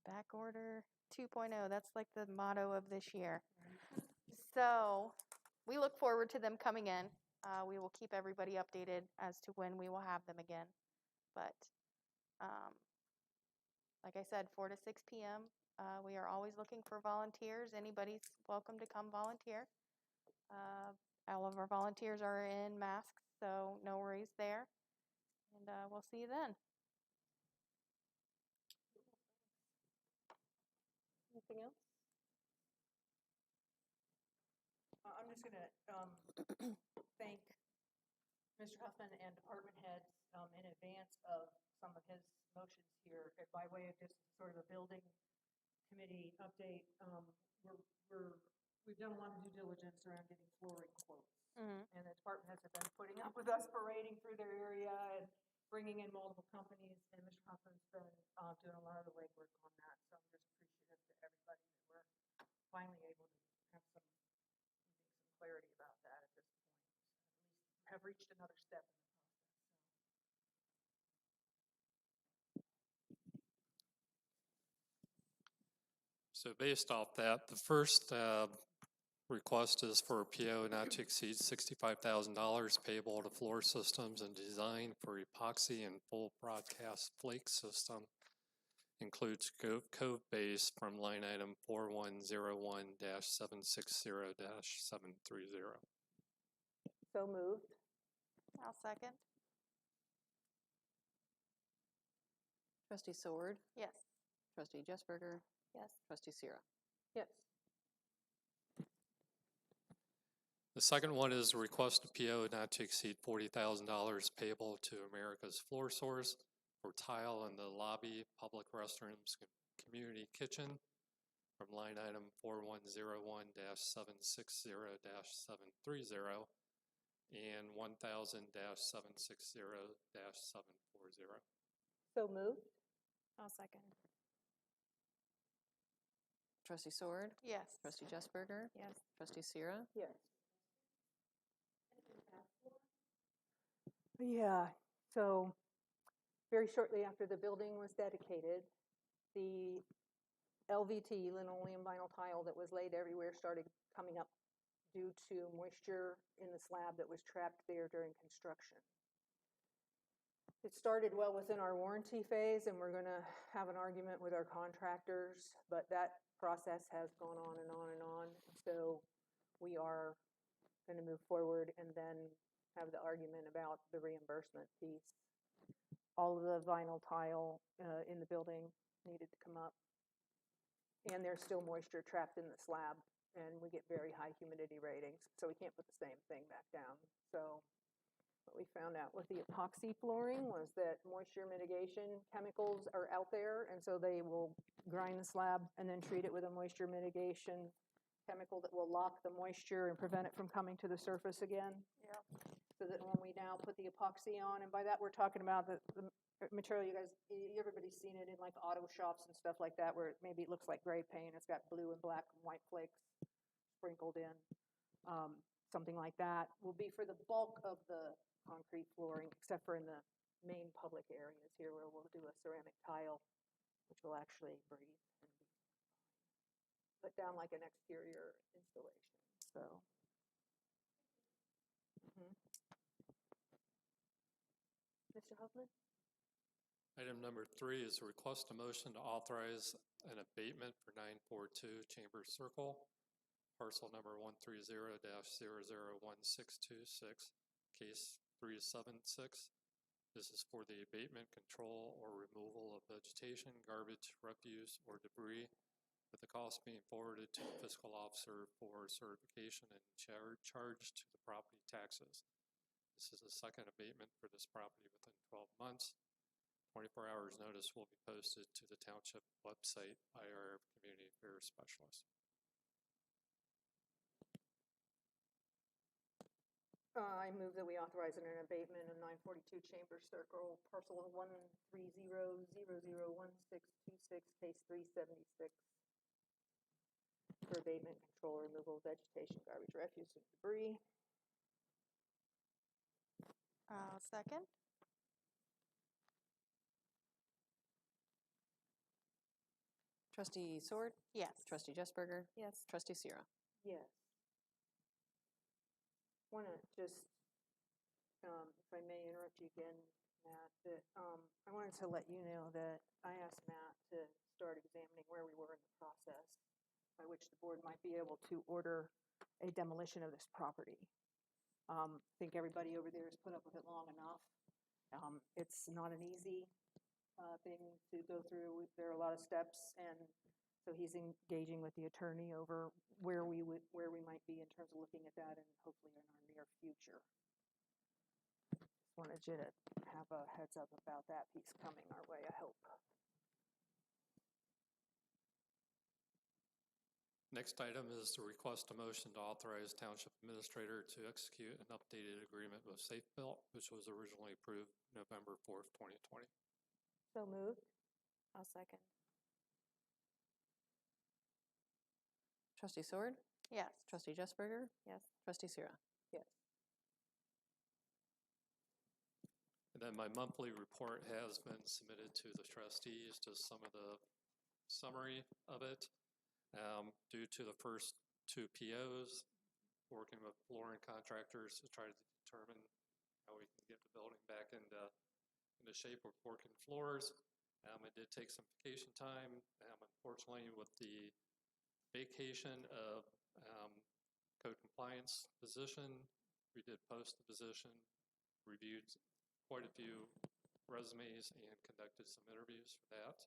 Back order 2.0. That's like the motto of this year. So we look forward to them coming in. We will keep everybody updated as to when we will have them again. But like I said, 4 to 6 p.m. We are always looking for volunteers. Anybody's welcome to come volunteer. All of our volunteers are in masks, so no worries there. And we'll see you then. Anything else? I'm just going to thank Mr. Huffman and department heads in advance of some of his motions here. By way of just sort of a building committee update, we've done a lot of due diligence around getting flooring quotes. And the department heads have been putting up with us parading through their area and bringing in multiple companies. And Mr. Huffman's been doing a lot of the legwork on that. So I'm just appreciative to everybody that we're finally able to have some clarity about that at this point. At least have reached another step in the process. So. So based off that, the first request is for a PO not to exceed $65,000 payable to Floor Systems and Design for epoxy and full broadcast flake system. Includes cove base from line item 4101-760-730. So moved. I'll second. Trustee Sword, Yes. Trustee Jesberger, Yes. Trustee Sierra. Yes. The second one is a request of PO not to exceed $40,000 payable to America's Floor Source for tile in the lobby, public restrooms, community kitchen from line item 4101-760-730 and 1000-760-740. So moved. I'll second. Trustee Sword, Yes. Trustee Jesberger, Yes. Trustee Sierra. Yes. Yeah, so very shortly after the building was dedicated, the LVT, linoleum vinyl tile that was laid everywhere started coming up due to moisture in the slab that was trapped there during construction. It started well within our warranty phase, and we're going to have an argument with our contractors, but that process has gone on and on and on. So we are going to move forward and then have the argument about the reimbursement piece. All of the vinyl tile in the building needed to come up. And there's still moisture trapped in the slab, and we get very high humidity ratings, so we can't put the same thing back down. So what we found out with the epoxy flooring was that moisture mitigation chemicals are out there, and so they will grind the slab and then treat it with a moisture mitigation chemical that will lock the moisture and prevent it from coming to the surface again. Yep. So that when we now put the epoxy on, and by that we're talking about the material, you guys, everybody's seen it in like auto shops and stuff like that, where maybe it looks like gray paint, it's got blue and black and white flakes sprinkled in. Something like that will be for the bulk of the concrete flooring, except for in the main public areas here where we'll do a ceramic tile, which will actually breathe and be put down like an exterior installation. So. Mr. Huffman? Item number 3 is a request a motion to authorize an abatement for 942 Chambers Circle, parcel number 130-001626, case 376. This is for the abatement, control, or removal of vegetation, garbage, refuse, or debris, with the cost being forwarded to the fiscal officer for certification and charged to the property taxes. This is the second abatement for this property within 12 months. 24 hours notice will be posted to the township website by our community affairs specialist. I move that we authorize an abatement of 942 Chambers Circle, parcel 130-001626, case 376, for abatement, control, removal of vegetation, garbage, refuse, and debris. Second. Trustee Sword, Yes. Trustee Jesberger, Yes. Trustee Sierra. Yes. Want to just, if I may interrupt you again, Matt, that I wanted to let you know that I asked Matt to start examining where we were in the process by which the board might be able to order a demolition of this property. I think everybody over there has put up with it long enough. It's not an easy thing to go through. There are a lot of steps, and so he's engaging with the attorney over where we might be in terms of looking at that, and hopefully in our near future. Just wanted you to have a heads up about that piece coming our way, I hope. Next item is to request a motion to authorize Township Administrator to execute an updated agreement with Safe Built, which was originally approved November 4th, 2020. So moved. I'll second. Trustee Sword, Yes. Trustee Jesberger, Yes. Trustee Sierra. Yes. And then my monthly report has been submitted to the trustees, just some of the summary of it. Due to the first 2 POs, working with flooring contractors to try to determine how we can get the building back into shape with working floors. It did take some vacation time. Unfortunately, with the vacation of code compliance position, we did post the position, reviewed quite a few resumes, and conducted some interviews for that.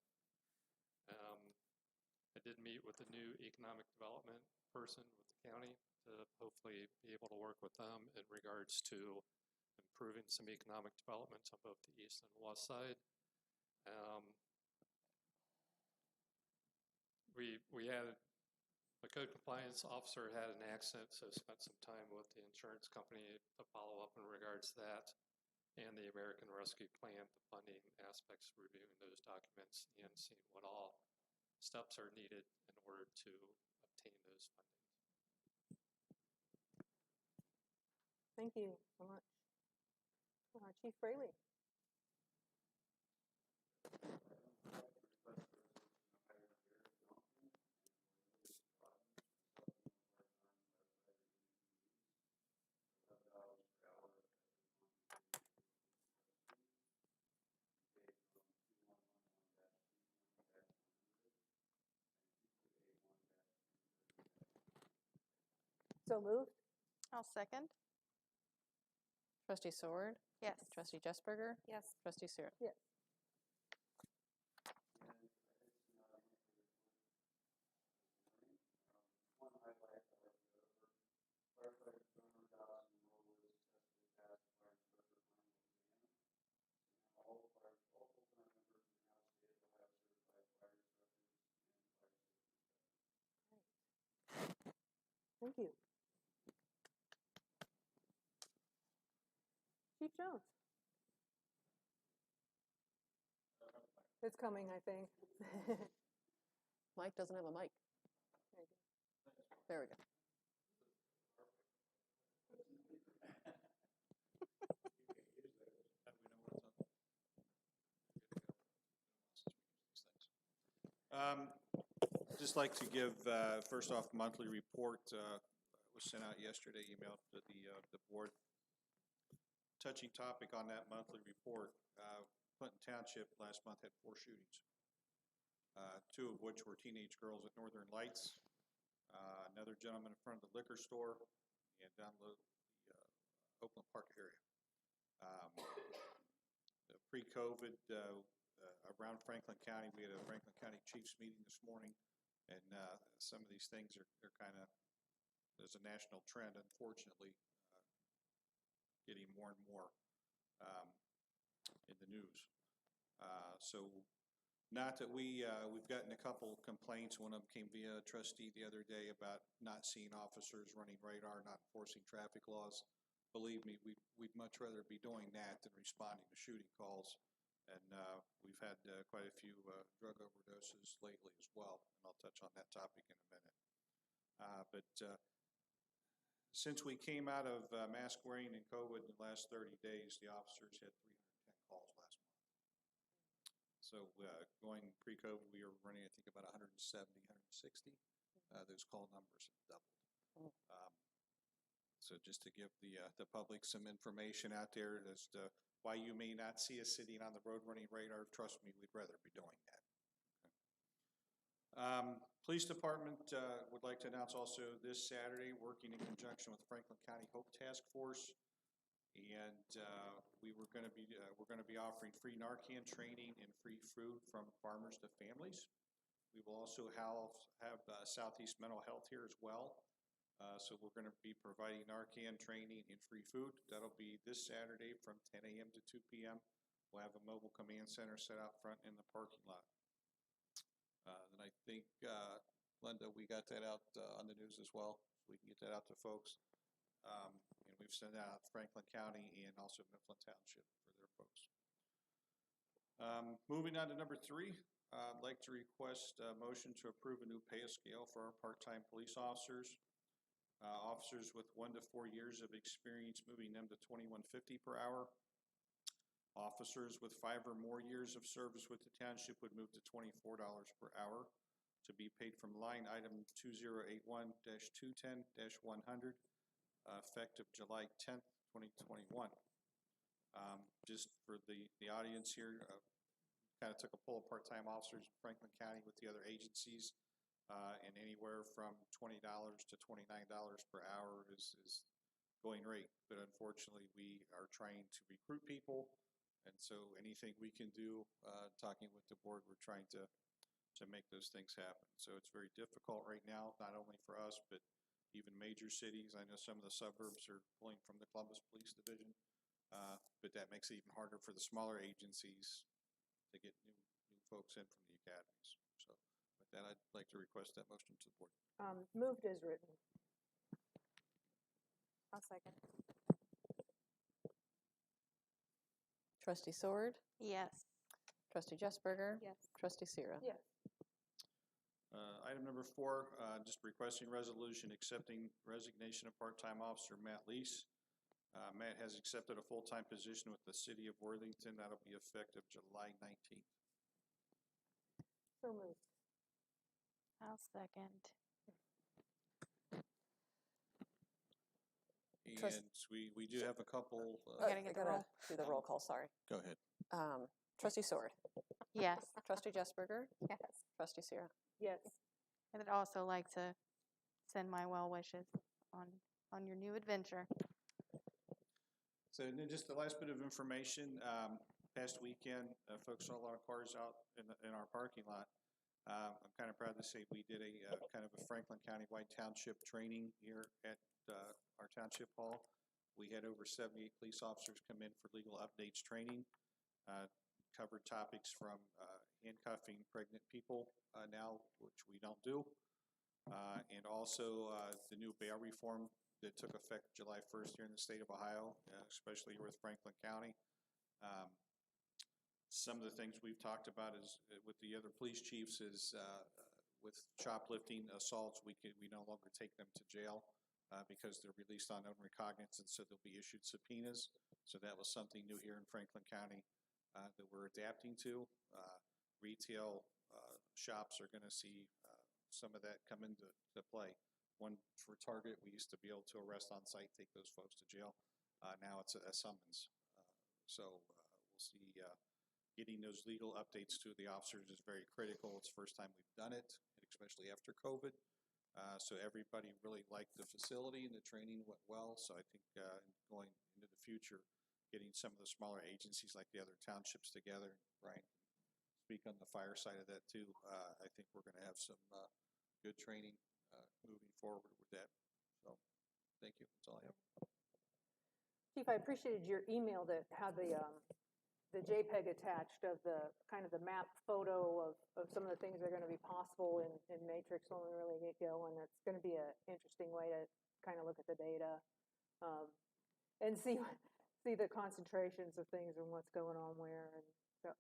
I did meet with a new economic development person with the county to hopefully be able to work with them in regards to improving some economic development on both the east and west side. We had the code compliance officer had an accident, so spent some time with the insurance company to follow up in regards to that, and the American Rescue Plan, the funding aspects, reviewing those documents and seeing what all steps are needed in order to obtain those fundings. Thank you so much. Chief Fraley. So moved. I'll second. Trustee Sword, Yes. Trustee Jesberger, Yes. Trustee Seer. Yes. Thank you. Chief Jones. It's coming, I think. Mike doesn't have a mic. There we go. Just like to give, first off, monthly report, was sent out yesterday, emailed to the board. Touching topic on that monthly report, Clinton Township last month had 4 shootings, 2 of which were teenage girls at Northern Lights, another gentleman in front of the liquor store, and down the Oakland Park area. Pre-COVID, around Franklin County, we had a Franklin County Chiefs meeting this morning, and some of these things are kind of, there's a national trend, unfortunately, getting more and more in the news. So not that we've gotten a couple complaints. One of them came via a trustee the other day about not seeing officers running radar, not enforcing traffic laws. Believe me, we'd much rather be doing that than responding to shooting calls. And we've had quite a few drug overdoses lately as well, and I'll touch on that topic in a minute. But since we came out of mask wearing and COVID in the last 30 days, the officers had 310 calls last month. So going pre-COVID, we were running, I think, about 170, 160. Those call numbers have doubled. So just to give the public some information out there as to why you may not see us sitting on the road running radar, trust me, we'd rather be doing that. Police Department would like to announce also this Saturday, working in conjunction with Franklin County Hope Task Force, and we're going to be offering free Narcan training and free food from farmers to families. We will also have Southeast Mental Health here as well. So we're going to be providing Narcan training and free food. That'll be this Saturday from 10 a.m. to 2 p.m. We'll have a mobile command center set out front in the parking lot. And I think, Linda, we got that out on the news as well, so we can get that out to folks. And we've sent that out to Franklin County and also Mifflin Township for their folks. Moving on to number 3, I'd like to request a motion to approve a new pay scale for our part-time police officers. Officers with 1 to 4 years of experience, moving them to $21.50 per hour. Officers with 5 or more years of service with the township would move to $24 per hour. to be paid from line item 2081-210-100, effective July 10th, 2021. Just for the audience here, kind of took a poll of part-time officers in Franklin County with the other agencies, and anywhere from $20 to $29 per hour is going rate. But unfortunately, we are trying to recruit people, and so anything we can do, talking with the board, we're trying to make those things happen. So it's very difficult right now, not only for us, but even major cities. I know some of the suburbs are pulling from the Columbus Police Division, but that makes it even harder for the smaller agencies to get new folks in from the academies. So with that, I'd like to request that motion to the board. Moved as written. I'll second. Trustee Sword, Yes. Trustee Jesberger, Yes. Trustee Sierra. Yes. Item number 4, just requesting resolution accepting resignation of part-time officer Matt Lease. Matt has accepted a full-time position with the City of Worthington. That'll be effective July 19th. So moved. I'll second. And we do have a couple, gotta get the roll. Do the roll call, sorry. go ahead. Trustee Sword, Yes. Trustee Jesberger, Yes. Trustee Sierra. Yes. I would also like to send my well wishes on your new adventure. So and then just the last bit of information, past weekend, folks saw a lot of cars out in our parking lot. I'm kind of proud to say we did a kind of a Franklin County-wide township training here at our township hall. We had over 78 police officers come in for legal updates training. Covered topics from handcuffing pregnant people now, which we don't do, and also the new bail reform that took effect July 1st here in the state of Ohio, especially here with Franklin County. Some of the things we've talked about is with the other police chiefs is with shoplifting assaults, we no longer take them to jail because they're released on own recognizance, and so they'll be issued subpoenas. So that was something new here in Franklin County that we're adapting to. Retail shops are going to see some of that come into play. One for Target, we used to be able to arrest on site, take those folks to jail. Now it's a summons. So we'll see. Getting those legal updates to the officers is very critical. It's the first time we've done it, especially after COVID. So everybody really liked the facility and the training went well. So I think going into the future, getting some of the smaller agencies like the other townships together, Brian can speak on the fire side of that too. I think we're going to have some good training moving forward with that. So thank you. That's all I have. Chief, I appreciated your email that had the JPEG attached of the kind of the map photo of some of the things that are going to be possible in Matrix when we really get going. It's going to be an interesting way to kind of look at the data and see the concentrations of things and what's going on where. And so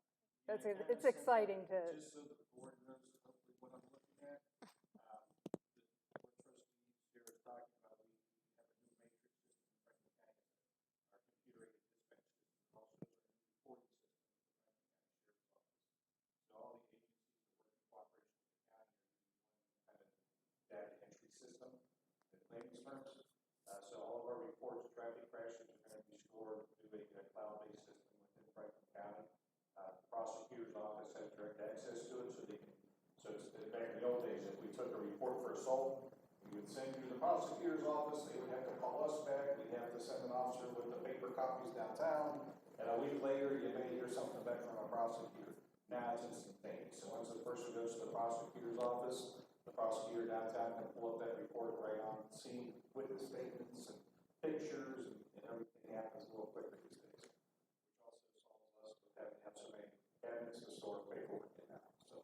it's exciting to. Just so the board knows hopefully what I'm looking at. The board trustees here are talking about we have a new matrix system in Franklin County, our computer-aided dispatch system, also a new reporting system with the Franklin County Sheriff's Office. So all the agencies that work in cooperation with the county are using one kind of data entry system in layman's terms. So all of our reports, traffic crashes are going to be stored through a cloud-based system within Franklin County. The prosecutor's office has direct access to it, so they can. So it's back in the old days, if we took a report for assault, we would send it to the prosecutor's office. They would have to call us back. We'd have to send an officer with the paper copies downtown, and a week later, you may hear something back from a prosecutor. Now it's instantaneous. So once the person goes to the prosecutor's office, the prosecutor downtown can pull up that report right on the scene, witness statements and pictures, and everything happens a little quicker these days. Which also solves us with having to have so many cabinets to store paperwork in now. So,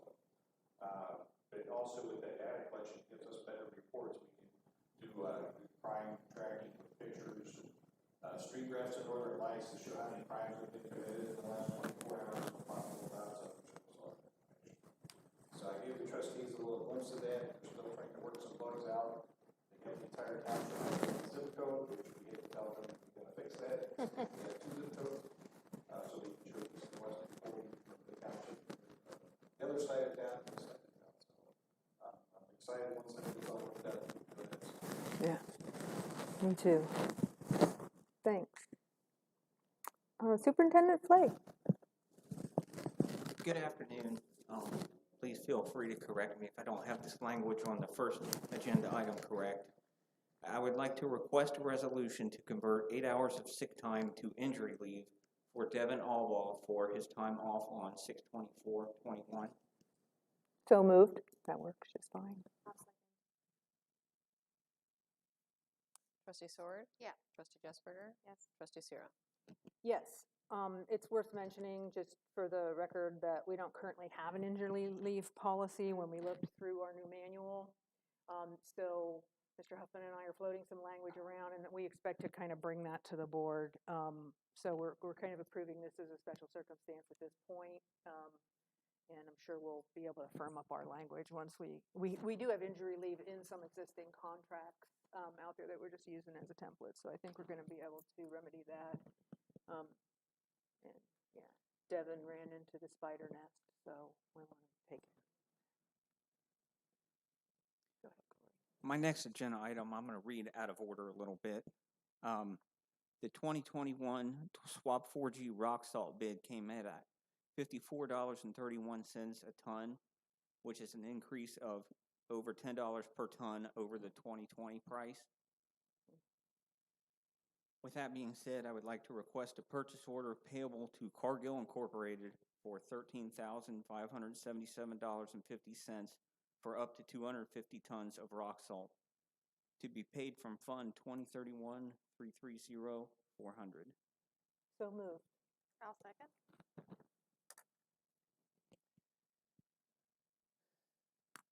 but also with that data collection, it gives us better reports. We can do crime tracking with pictures, street graphs and northern lights to show how many crimes have been committed in the last 24 hours. So I gave the trustees a little glimpse of that. They're still trying to work some bugs out. They have the entire township zip code, which we get to tell them we're going to fix that. We have 2 zip codes, so we can show east and west reporting from the township. The other side of town, this side of town. So Me too. Thanks. Superintendent Flake. Good afternoon. Please feel free to correct me if I don't have this language on the first agenda item correct. I would like to request a resolution to convert 8 hours of sick time to injury leave for Devin Alwall for his time off on 6/24/21. So moved. That works just fine. Trustee Sword? Yeah. Trustee Jesberger? Yes. Trustee Sierra? Yes. It's worth mentioning, just for the record, that we don't currently have an injury leave policy when we looked through our new manual. So Mr. Huffman and I are floating some language around, and we expect to kind of bring that to the board. So we're kind of approving this as a special circumstance at this point. And I'm sure we'll be able to firm up our language once we do have injury leave in some existing contracts out there that we're just using as a template. So I think we're going to be able to remedy that. And yeah, Devin ran into the spider nest, so we want to take it. Go ahead, Corey. My next agenda item, I'm going to read out of order a little bit. The 2021 Swap 4G rock salt bid came in at $54.31 a ton, which is an increase of over $10 per ton over the 2020 price. With that being said, I would like to request a purchase order payable to Cargill Incorporated for $13,577.50 for up to 250 tons of rock salt to be paid from Fund 2031-330-400. So moved. I'll second.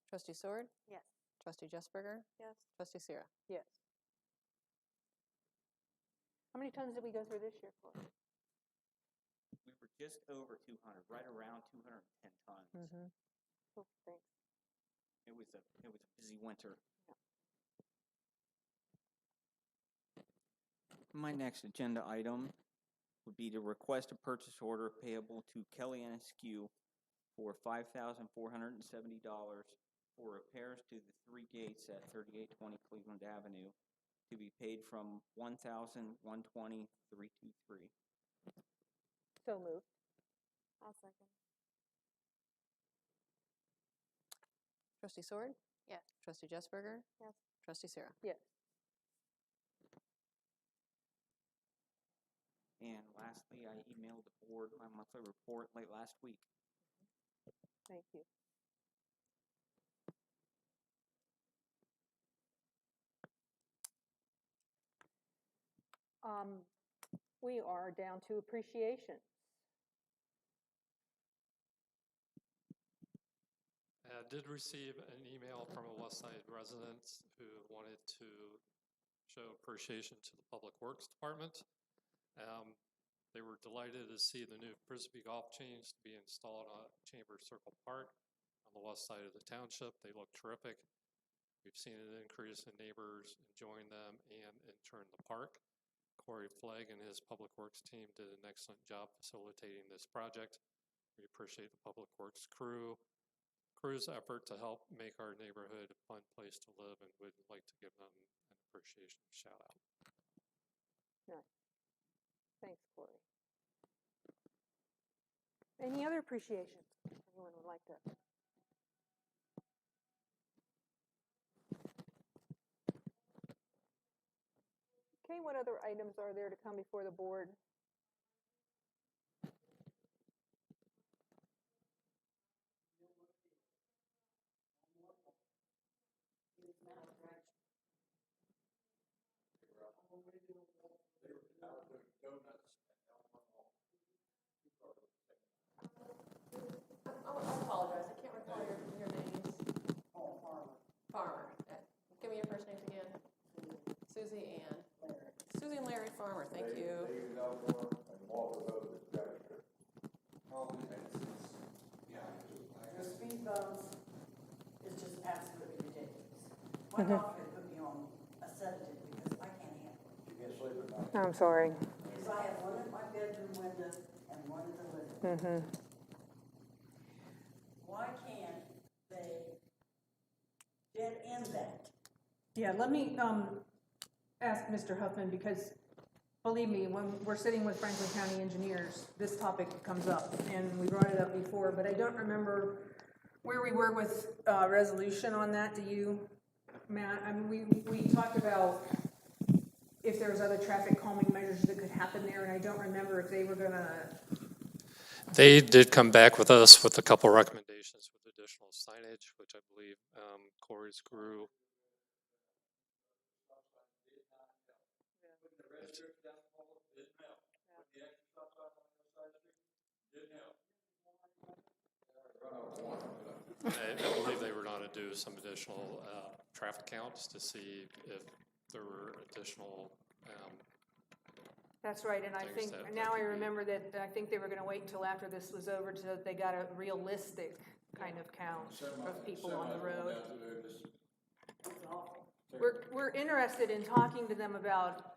Trustee Sword? Yes. Trustee Jesberger? Yes. Trustee Sierra? Yes. How many tons did we go through this year, Corey? We were just over 200, right around 210 tons. Mm-hmm. Cool, thanks. It was a busy winter. My next agenda item would be to request a purchase order payable to Kelly and Askew for $5,470 for repairs to the 3 gates at 3820 Cleveland Avenue to be paid from $1,120,323. So moved. I'll second. Trustee Sword? Yes. Trustee Jesberger? Yes. Trustee Sierra? Yes. And lastly, I emailed the board my monthly report late last week. Thank you. We are down to appreciation. I did receive an email from a West Side resident who wanted to show appreciation to the Public Works Department. They were delighted to see the new Frisbee golf chains be installed on Chambers Circle Park on the west side of the township. They look terrific. We've seen an increase in neighbors enjoying them and in turn the park. Corey Flegg and his Public Works team did an excellent job facilitating this project. We appreciate the Public Works crew's effort to help make our neighborhood a fun place to live, and would like to give them an appreciation shout out. Nice. Thanks, Corey. Any other appreciations anyone would like to? Okay, what other items are there to come before the board? I apologize, I can't recall your names. Oh, Farmer. Farmer. Give me your first names again. Susie and Larry. Susie and Larry Farmer, thank you. The speed bumps is just absolutely ridiculous. My doctor put me on a sedative because I can't handle it. You can't sleep at night? I'm sorry. Because I have one at my bedroom window and one at the living room. Mm-hmm. Why can't they dead end that? Yeah, let me, ask Mr. Huffman, because believe me, when we're sitting with Franklin County engineers, this topic comes up, and we brought it up before, but I don't remember where we were with resolution on that. Do you, Matt? I mean, we talked about if there was other traffic calming measures that could happen there, and I don't remember if they were gonna. They did come back with us with a couple recommendations with additional signage, which I believe Corey's grew. I believe they were going to do some additional traffic counts to see if there were additional. That's right, and I Things think, that now I could be- remember that I think they were gonna wait until after this was over so that they got a realistic kind of count of people on the road. We're interested in talking to them about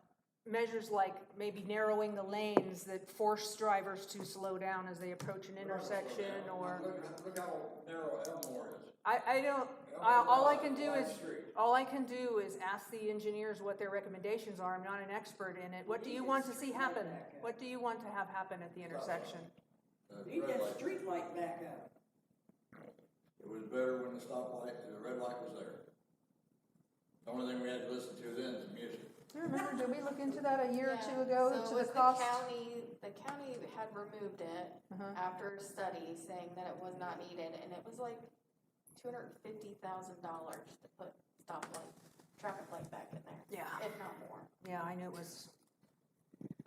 measures like maybe narrowing the lanes that force drivers to slow down as they approach an intersection, or. Look how narrow Elmore is. I don't, all I can do is ask the engineers what their recommendations are. I'm not an expert in it. What do you want to see happen? What do you want to have happen at the intersection? Need that street light back up. It was better when the stoplight, the red light was there. The only thing we had to listen to then is music. Do you remember, did we look into that a year or two Yeah, ago, so to it the was cost? The county had removed it after a study saying that it was not needed, and it was like $250,000 to put traffic light back in there. Yeah. If not more. Yeah, I knew it was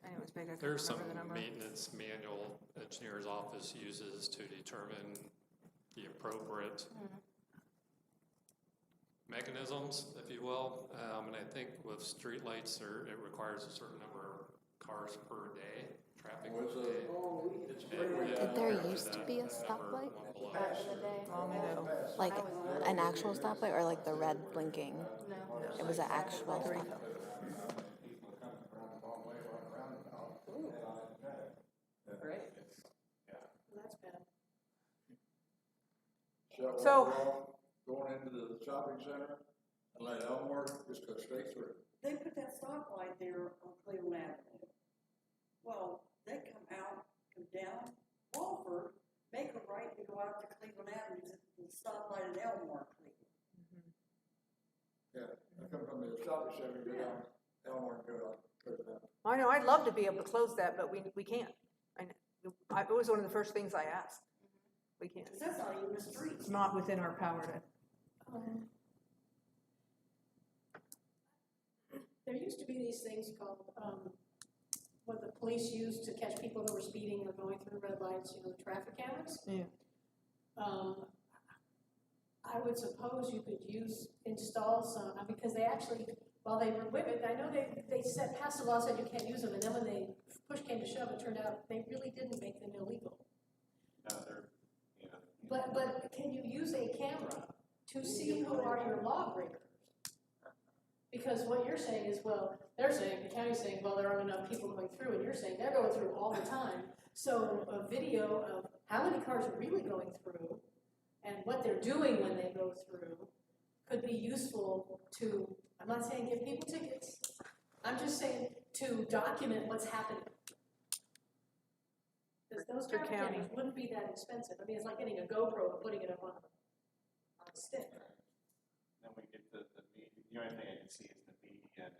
big. I couldn't There's some remember the number. maintenance manual engineer's office uses to determine the appropriate mechanisms, if you will. And I think with streetlights, it requires a certain number of cars per day, traffic per day. Did there used to be a stoplight? Back in the day. Long ago. Like an actual stoplight or like the red blinking? No. It was an actual stoplight. Great. That's bad. Shut So- Walker off, going into the shopping center, and let Elmore just go straight through. They put that stoplight there on Cleveland Avenue. Well, they come out, come down Walford, make a right and go out to Cleveland Avenue, to the stoplight at Elmore, Cleveland. Yeah, I come from the shopping center, go down Elmore and go out. I know, I'd love to be able to close that, but we can't. It was one of the first things I asked. We can't. 'Cause that's not even the street. It's not within our power to. There used to be these things called, what the police used to catch people that were speeding or going through red lights, the traffic cameras. Yeah. I would suppose you could install some, because they actually, while they were with it, I know they passed a law said you can't use them, and then when they push came to shove, it turned out they really didn't make them illegal. But can you use a camera to see who are your lawbreakers? Because what you're saying is, well, the county's saying, well, there aren't enough people going through, and you're saying they're going through all the time. So a video of how many cars are really going through and what they're doing when they go through could be useful to, I'm not saying give people tickets, I'm just saying to document what's happening. Because those For traffic county. cameras wouldn't be that expensive. I mean, it's like getting a GoPro and putting it up on a stick. Then we get the only thing I can see is the media and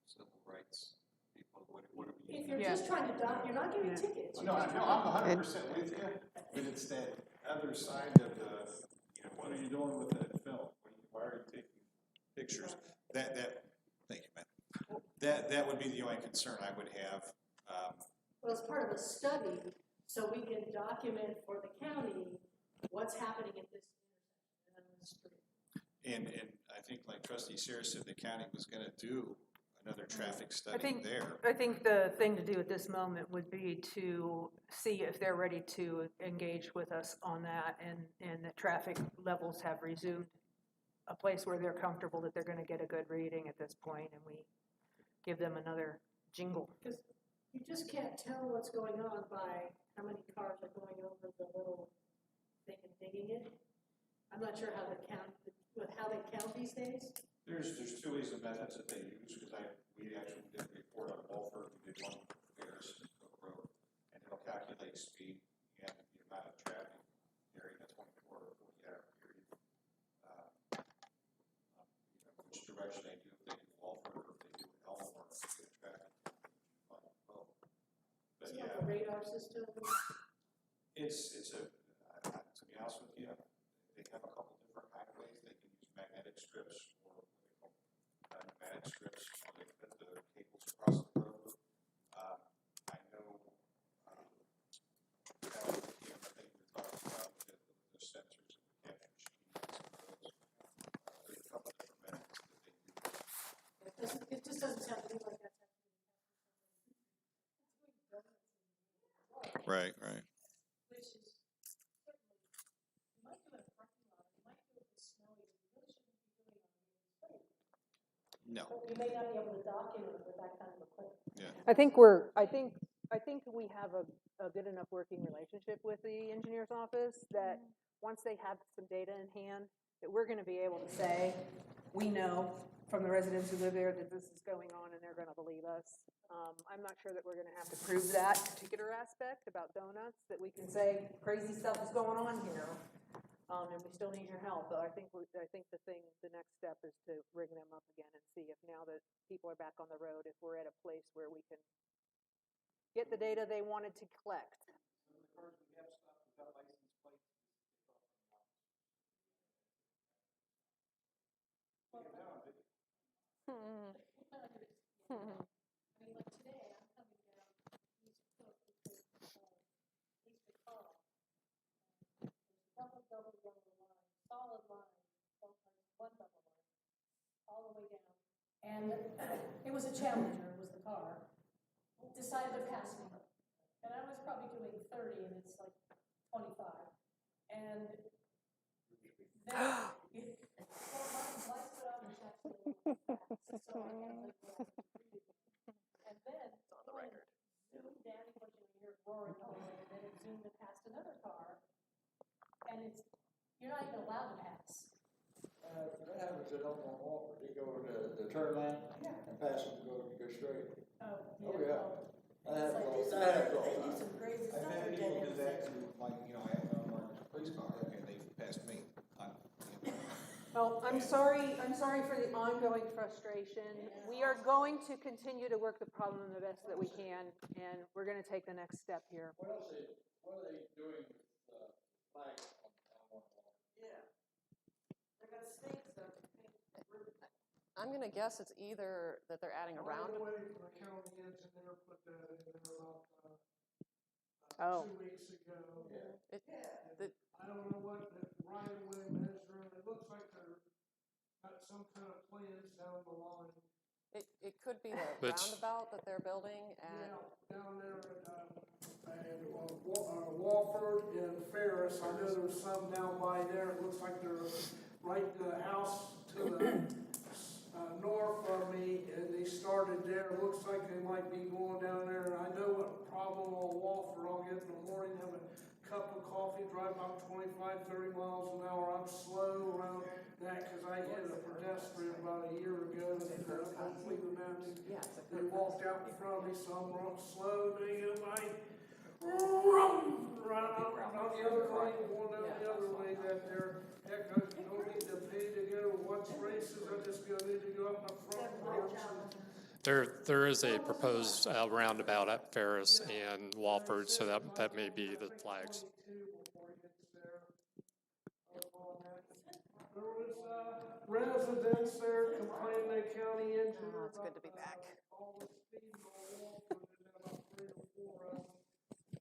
some civil rights people. What are we? If you're just trying to you're not giving tickets. No, you're just I'm 100% with you, but it's that other side of the, what are you doing with that film? Why are you taking Pictures, thank you, Matt. That would be the only concern I would have. Well, it's part of a study, so we can document for the county what's happening at this intersection and on the street. And I think like Trustee Sarah said, the county was gonna do another traffic study there. I think the thing to do at this moment would be to see if they're ready to engage with us on that, and that traffic levels have resumed a place where they're comfortable that they're gonna get a good reading at this point, and we give them another jingle. Because you just can't tell what's going on by how many cars are going over the little thing and digging it. I'm not sure how they count these days. There's two ways and methods that they use, because we actually did a report on Walford, we did one for Ferris and Cook Road, and it'll calculate speed and the amount of traffic during a 24 or 40-hour period. Which direction they do, if they do Walford or if they do Elm or if they do traffic on both. But It's like yeah, a radar system. it's to be honest with you, they have a couple different kind of ways. They can use magnetic strips or what they call pneumatic strips where they put the cables across the road. I know, I think we talked about the sensors and the capture speeds and those. There's a couple different methods that they use. It just doesn't sound to me like that's happening. Right, right. Which is certainly, you might do it in a parking lot, you might do it with snowy, you really shouldn't be doing it on a daily basis. No. You may not be able to document it with that kind of equipment. Yeah. I think we have a good enough working relationship with the engineer's office that once they have some data in hand, that we're gonna be able to say, we know from the residents who live there that this is going on and they're gonna believe us. I'm not sure that we're gonna have to prove that particular aspect about donuts, that we can say crazy stuff is going on here. And we still need your help, but I think the next step is to ring them up again and see if now that people are back on the road, if we're at a place where we can get the data they wanted to collect. Some of the cars we have stopped without license plates. Well, now I'm video. I mean, like today, I'm coming down East Cook because East Carl. There's double yellow line, solid line, one double line, all the way down. And it was a Challenger, was the car. Decided to pass me. And I was probably doing 30 and it's like 25. And then, well, my lights went on and checked me a little fast, so I had like and then it's on the record. Zoomed down, because you hear it roaring over, and then it zoomed and passed another car. And you're not even allowed to pass. That happens at Elmore Walker. They go to the turn lane and pass them to go straight. Oh, Yeah. They do some crazy stuff. I've had with people do that that. to, like, I have a police car and they passed me. Well, I'm sorry for the ongoing frustration. We are going to continue to work the problem the best that we can, and we're gonna take the next step here. What are they doing with flags on one wall? Yeah. They got stakes up. I'm gonna guess it's either that they're adding a round. By the way, the county engineer put that in there about 2 weeks ago. Yeah. I don't know what the right of way measure, it looks like they're got some kind of plans down the line. It could be the Which- roundabout that they're building and. Yeah, down there at Walford and Ferris, I know there's some down by there, it looks like they're right the house to the north of me, and they started there, it looks like they might be going down there, and I know what problem on Walford, I'll get in the morning, have a cup of coffee, drive about 25, 30 miles an hour, I'm slow around that, because I hit a pedestrian about a year ago, on Cleveland Avenue. They walked out in front of me, so I'm slow, they get by, right out the other lane, going down the other lane, that there, heck, I don't need to pay to go watch races, I just need to go up my front porch. There is a proposed roundabout at Ferris and Walford, so that may be the flags. There was residents there complaining the county engineer. It's good to be back. All the speed on Walford, and then about 3 or 4 of them,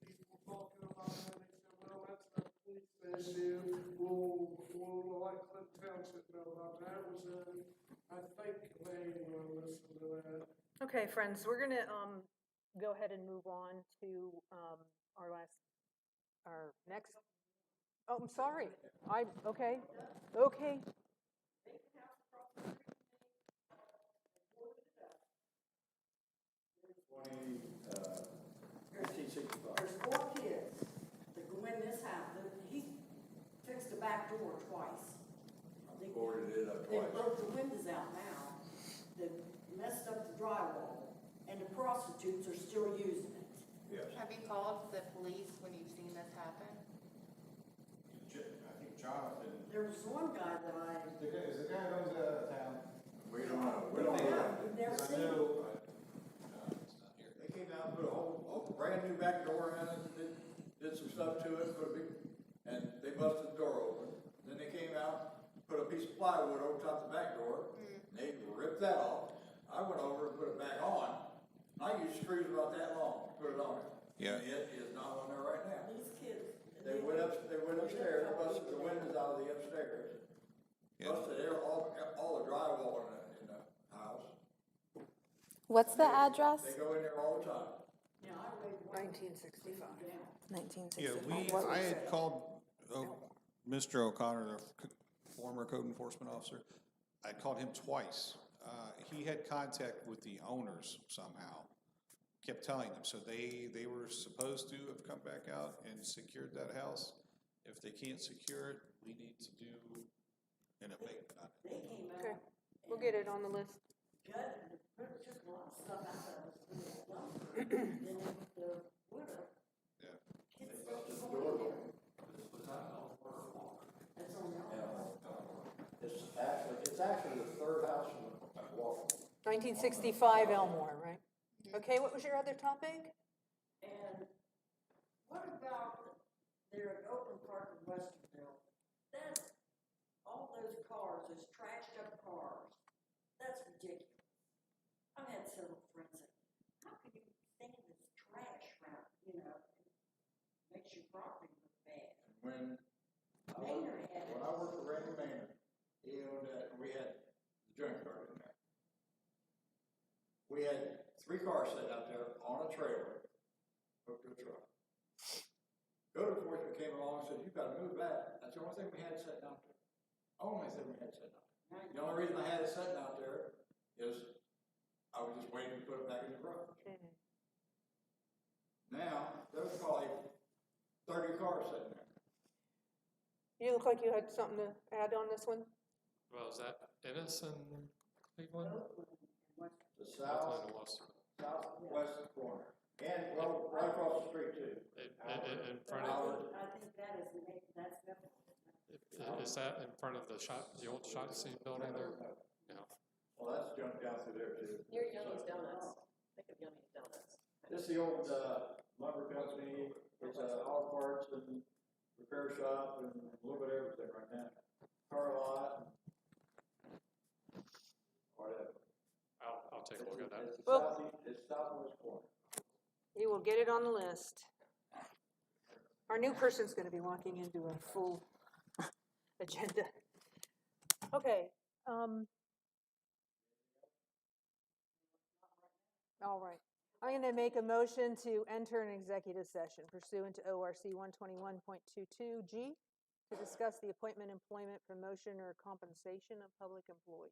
people talking about that, they said, well, that's not a police issue, we'll let Clinton Township know about that. It was I think they will listen to that. Okay, friends, we're gonna go ahead and move on to our next. Oh, I'm sorry. Okay. There's 4 kids that go in this house, and he fixed the back door twice. Boarded it up They broke the windows out now, they messed up the drywall, and the prostitutes are still using it. Yes. Have you called the police when you've seen this happen? I think Jonathan, There was one guy that is the guy that owns that out of town? We don't know. we don't know, we've never Because I seen it. know, it's not here. They came out and put a whole brand new back door in it, did some stuff to it, put a big, and they busted the door open. Then they came out, put a piece of plywood over top the back door, and they ripped that off. I went over and put it back on. I used screws about that long to put it on. Yeah. And it is not on there right now. These kids. They went upstairs, busted the windows out of the upstairs. Yeah. Busted all the drywall in the house. What's the address? They go in there all the time. Yeah, I read one. 1965. Yeah, 1965. I had called Mr. O'Connor, the former code enforcement officer. I called him twice. He had contact with the owners somehow, kept telling them. So they were supposed to have come back out and secured that house. If they can't secure it, we need to do an abatement on it. They came out. Okay, we'll get it on the list. Gutted, put just a lot of stuff out of it, and then they put the wood up. Yeah. Kids stuff is going in there. That's on the outside. It's actually the third house from the wall. 1965 Elmore, right? Okay, what was your other topic? And what about their open park in Westerville? That's, all those cars, those trashed up cars, that's ridiculous. I've had several friends say, how can you stand this trash around, you know, it makes your property look bad. When Maynard had it. when I worked for Randy Maynard, he owned that, we had the junkyard in there. We had 3 cars sitting out there on a trailer, hooked to a truck. Code enforcement came along and said, you've got to move that. That's the only thing we had sitting out there. Only thing we had sitting out there. The only reason I had it sitting out there is I was just waiting to put it back in the garage. Now, there's probably 30 cars sitting there. You look like you had something to add on this one? Well, is that Ennis and Cleveland? The south, Oakland and Weston. southwest corner. And, well, right across the street too. In front I of, think that is, that's definitely. is that in front of the old shot scene building there? Yeah. Well, that's jumped down through there too. Your Yummies Donuts. Think of Yummies Donuts. This is the old, lumber company, it's a auto parts and repair shop and a little bit of everything right now. Car lot. Whatever. I'll take a look at that. It's the Well- it's southwest corner. You will get it on the list. Our new person's gonna be walking into a full agenda. Okay, all right. I'm gonna make a motion to enter an executive session pursuant to ORC 121.22G to discuss the appointment, employment, promotion, or compensation of public employees.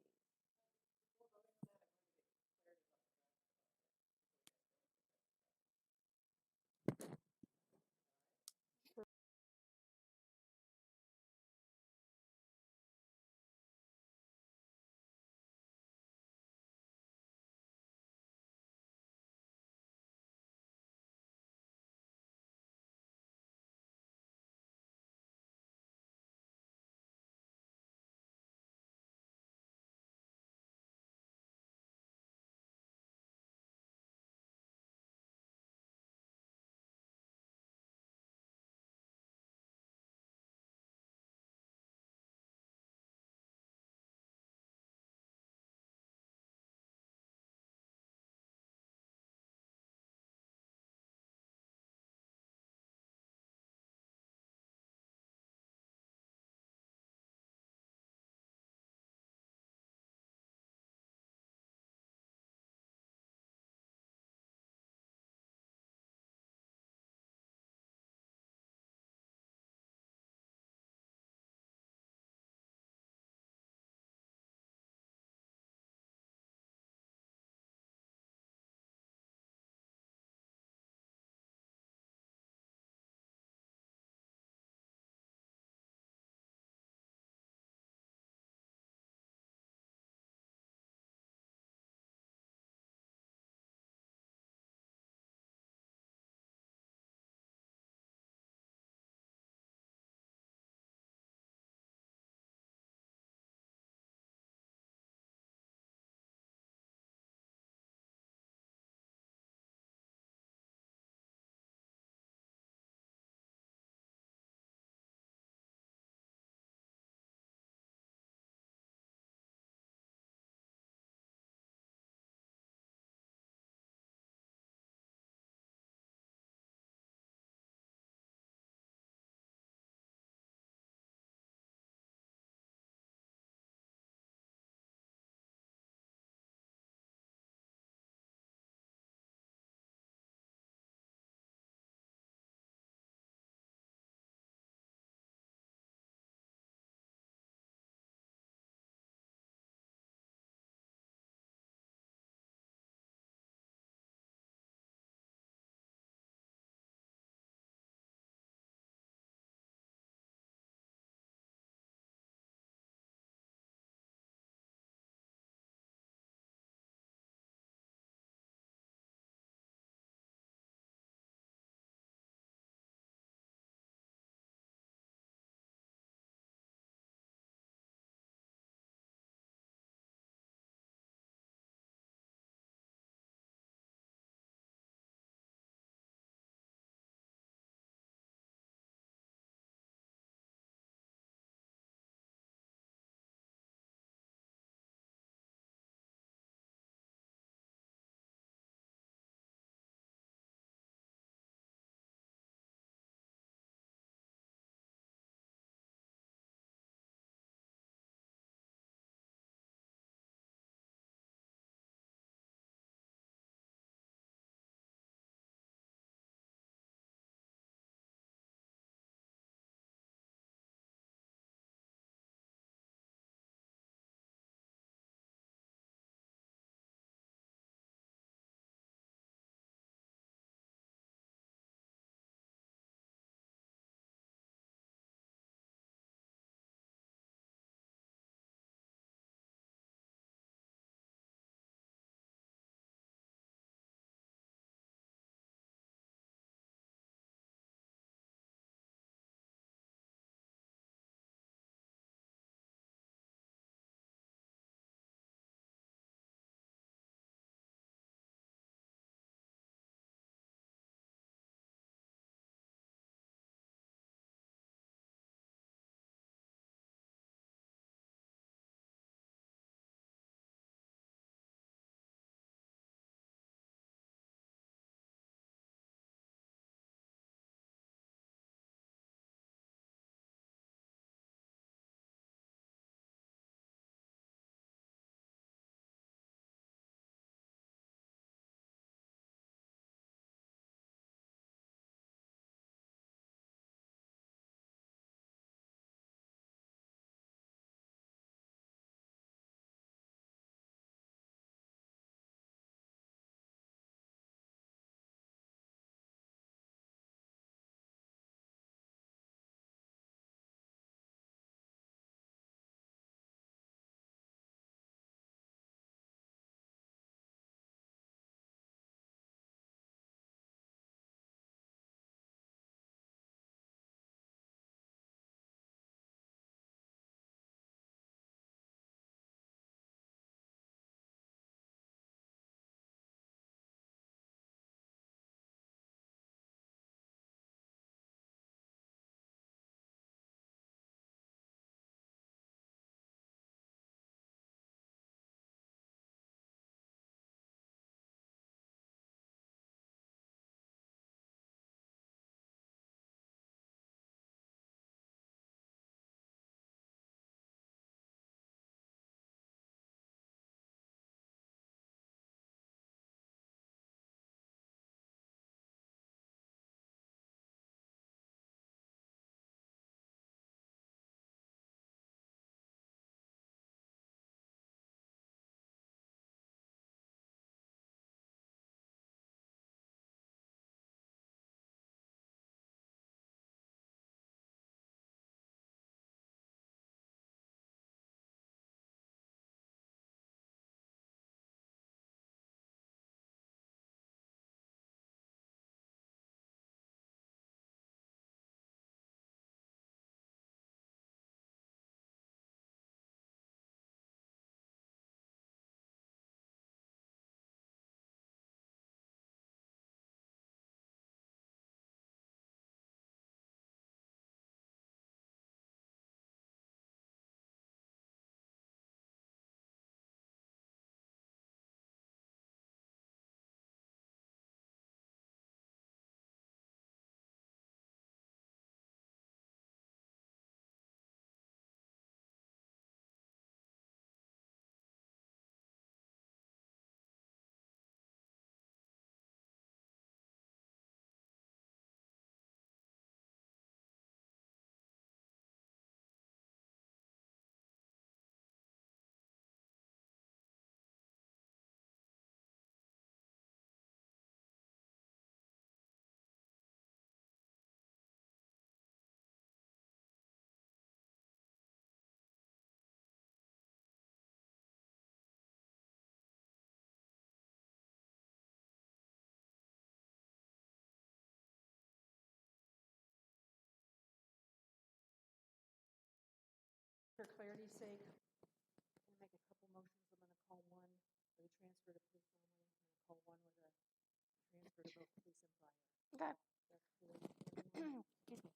clarity's sake, I'm gonna make a couple motions. I'm gonna call one with a transfer to police only, and I'll call one with a transfer to both police and fire. Okay. That's clear. Excuse me.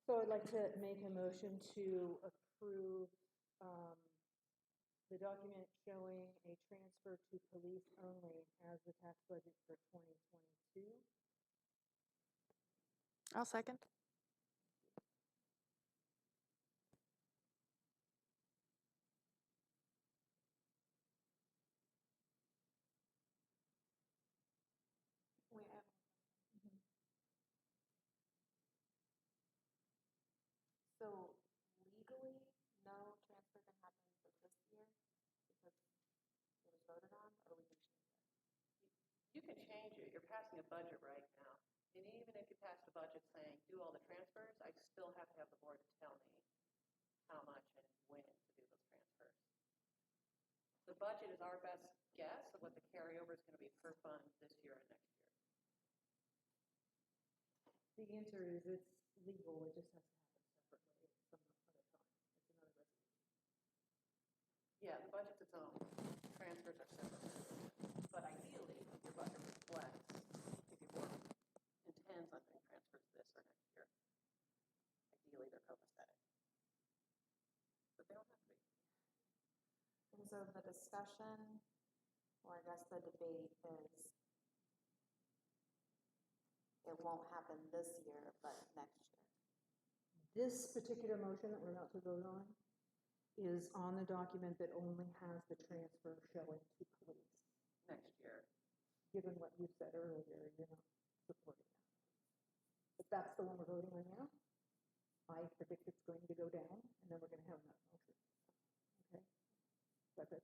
So I'd like to make a motion to approve the document showing a transfer to police only as the tax budget for 2022. I'll second. So legally, no transfer can happen for this year because it was voted on, or we can change it? You can change it. You're passing a budget right now. And even if you pass the budget saying do all the transfers, I still have to have the board to tell me how much and when to do those transfers. The budget is our best guess of what the carryover is going to be per fund this year and next year. The answer is it's legal, it just has to happen separately some other time. It's another resolution. Yeah, the budget's its own. Transfers are separate. But ideally, your budget reflects if your board intends on doing transfers this or next year. Ideally, they're copacetic. But they don't have to be. And so the discussion, or I guess the debate is, it won't happen this year, but next year. This particular motion that we're about to vote on is on the document that only has the transfer showing to police. Next year. Given what you said earlier, you're not supporting that. But that's the one we're voting on now. I predict it's going to go down, and then we're going to have another motion. Okay? That's it.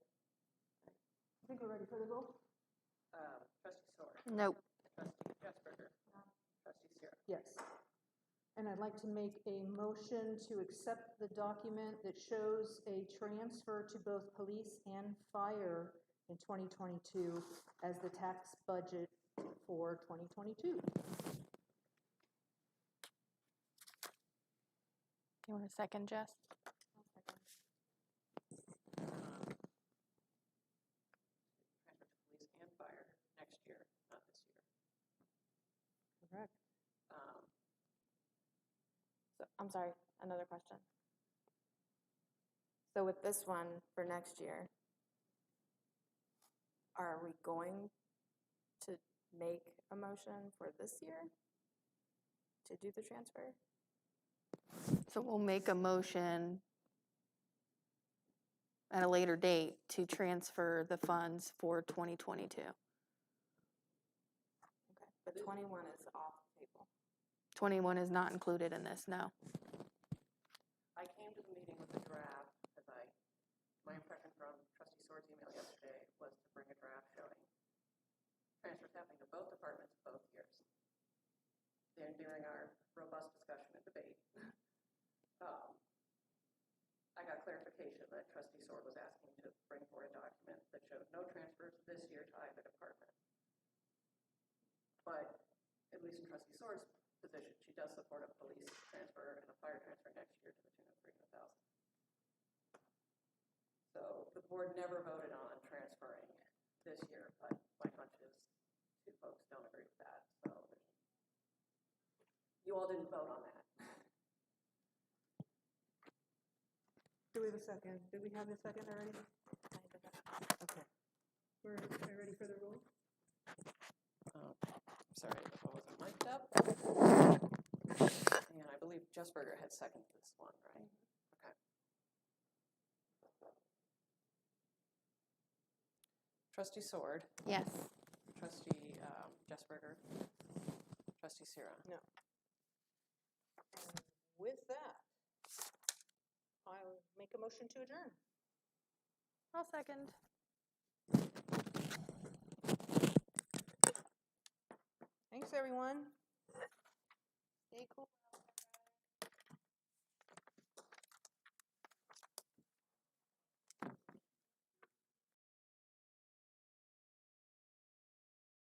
I think we're ready for the vote. Trustee Sword. Nope. Trustee Jesberger. Trustee Sierra. Yes. And I'd like to make a motion to accept the document that shows a transfer to both police and fire in 2022 as the tax budget for 2022. You want a second, Jess? Transfer to police and fire next year, not this year. Correct. So, I'm sorry, another question. So with this one for next year, are we going to make a motion for this year to do the transfer? So we'll make a motion at a later date to transfer the funds for 2022. Okay, but 21 is off the table. 21 is not included in this, no. I came to the meeting with a draft, my impression from Trustee Sword's email yesterday was to bring a draft showing transfers happening to both departments both years. Then during our robust discussion and debate, I got clarification that Trustee Sword was asking to bring forward a document that showed no transfers this year to either department. But at least in Trustee Sword's position, she does support a police transfer and a fire transfer next year to the tune of $300,000. So the board never voted on transferring this year, but my hunch is two folks don't agree with that. So you all didn't vote on that. Do we have a second? Did we have a second already? Okay. We're ready for the roll? Sorry, if I wasn't mic'd up. And I believe Jesberger had seconded this one, right? Okay. Trustee Sword. Yes. Trustee Jesberger. Trustee Sierra. No. And with that, I'll make a motion to adjourn. I'll second. Thanks, everyone. Stay cool.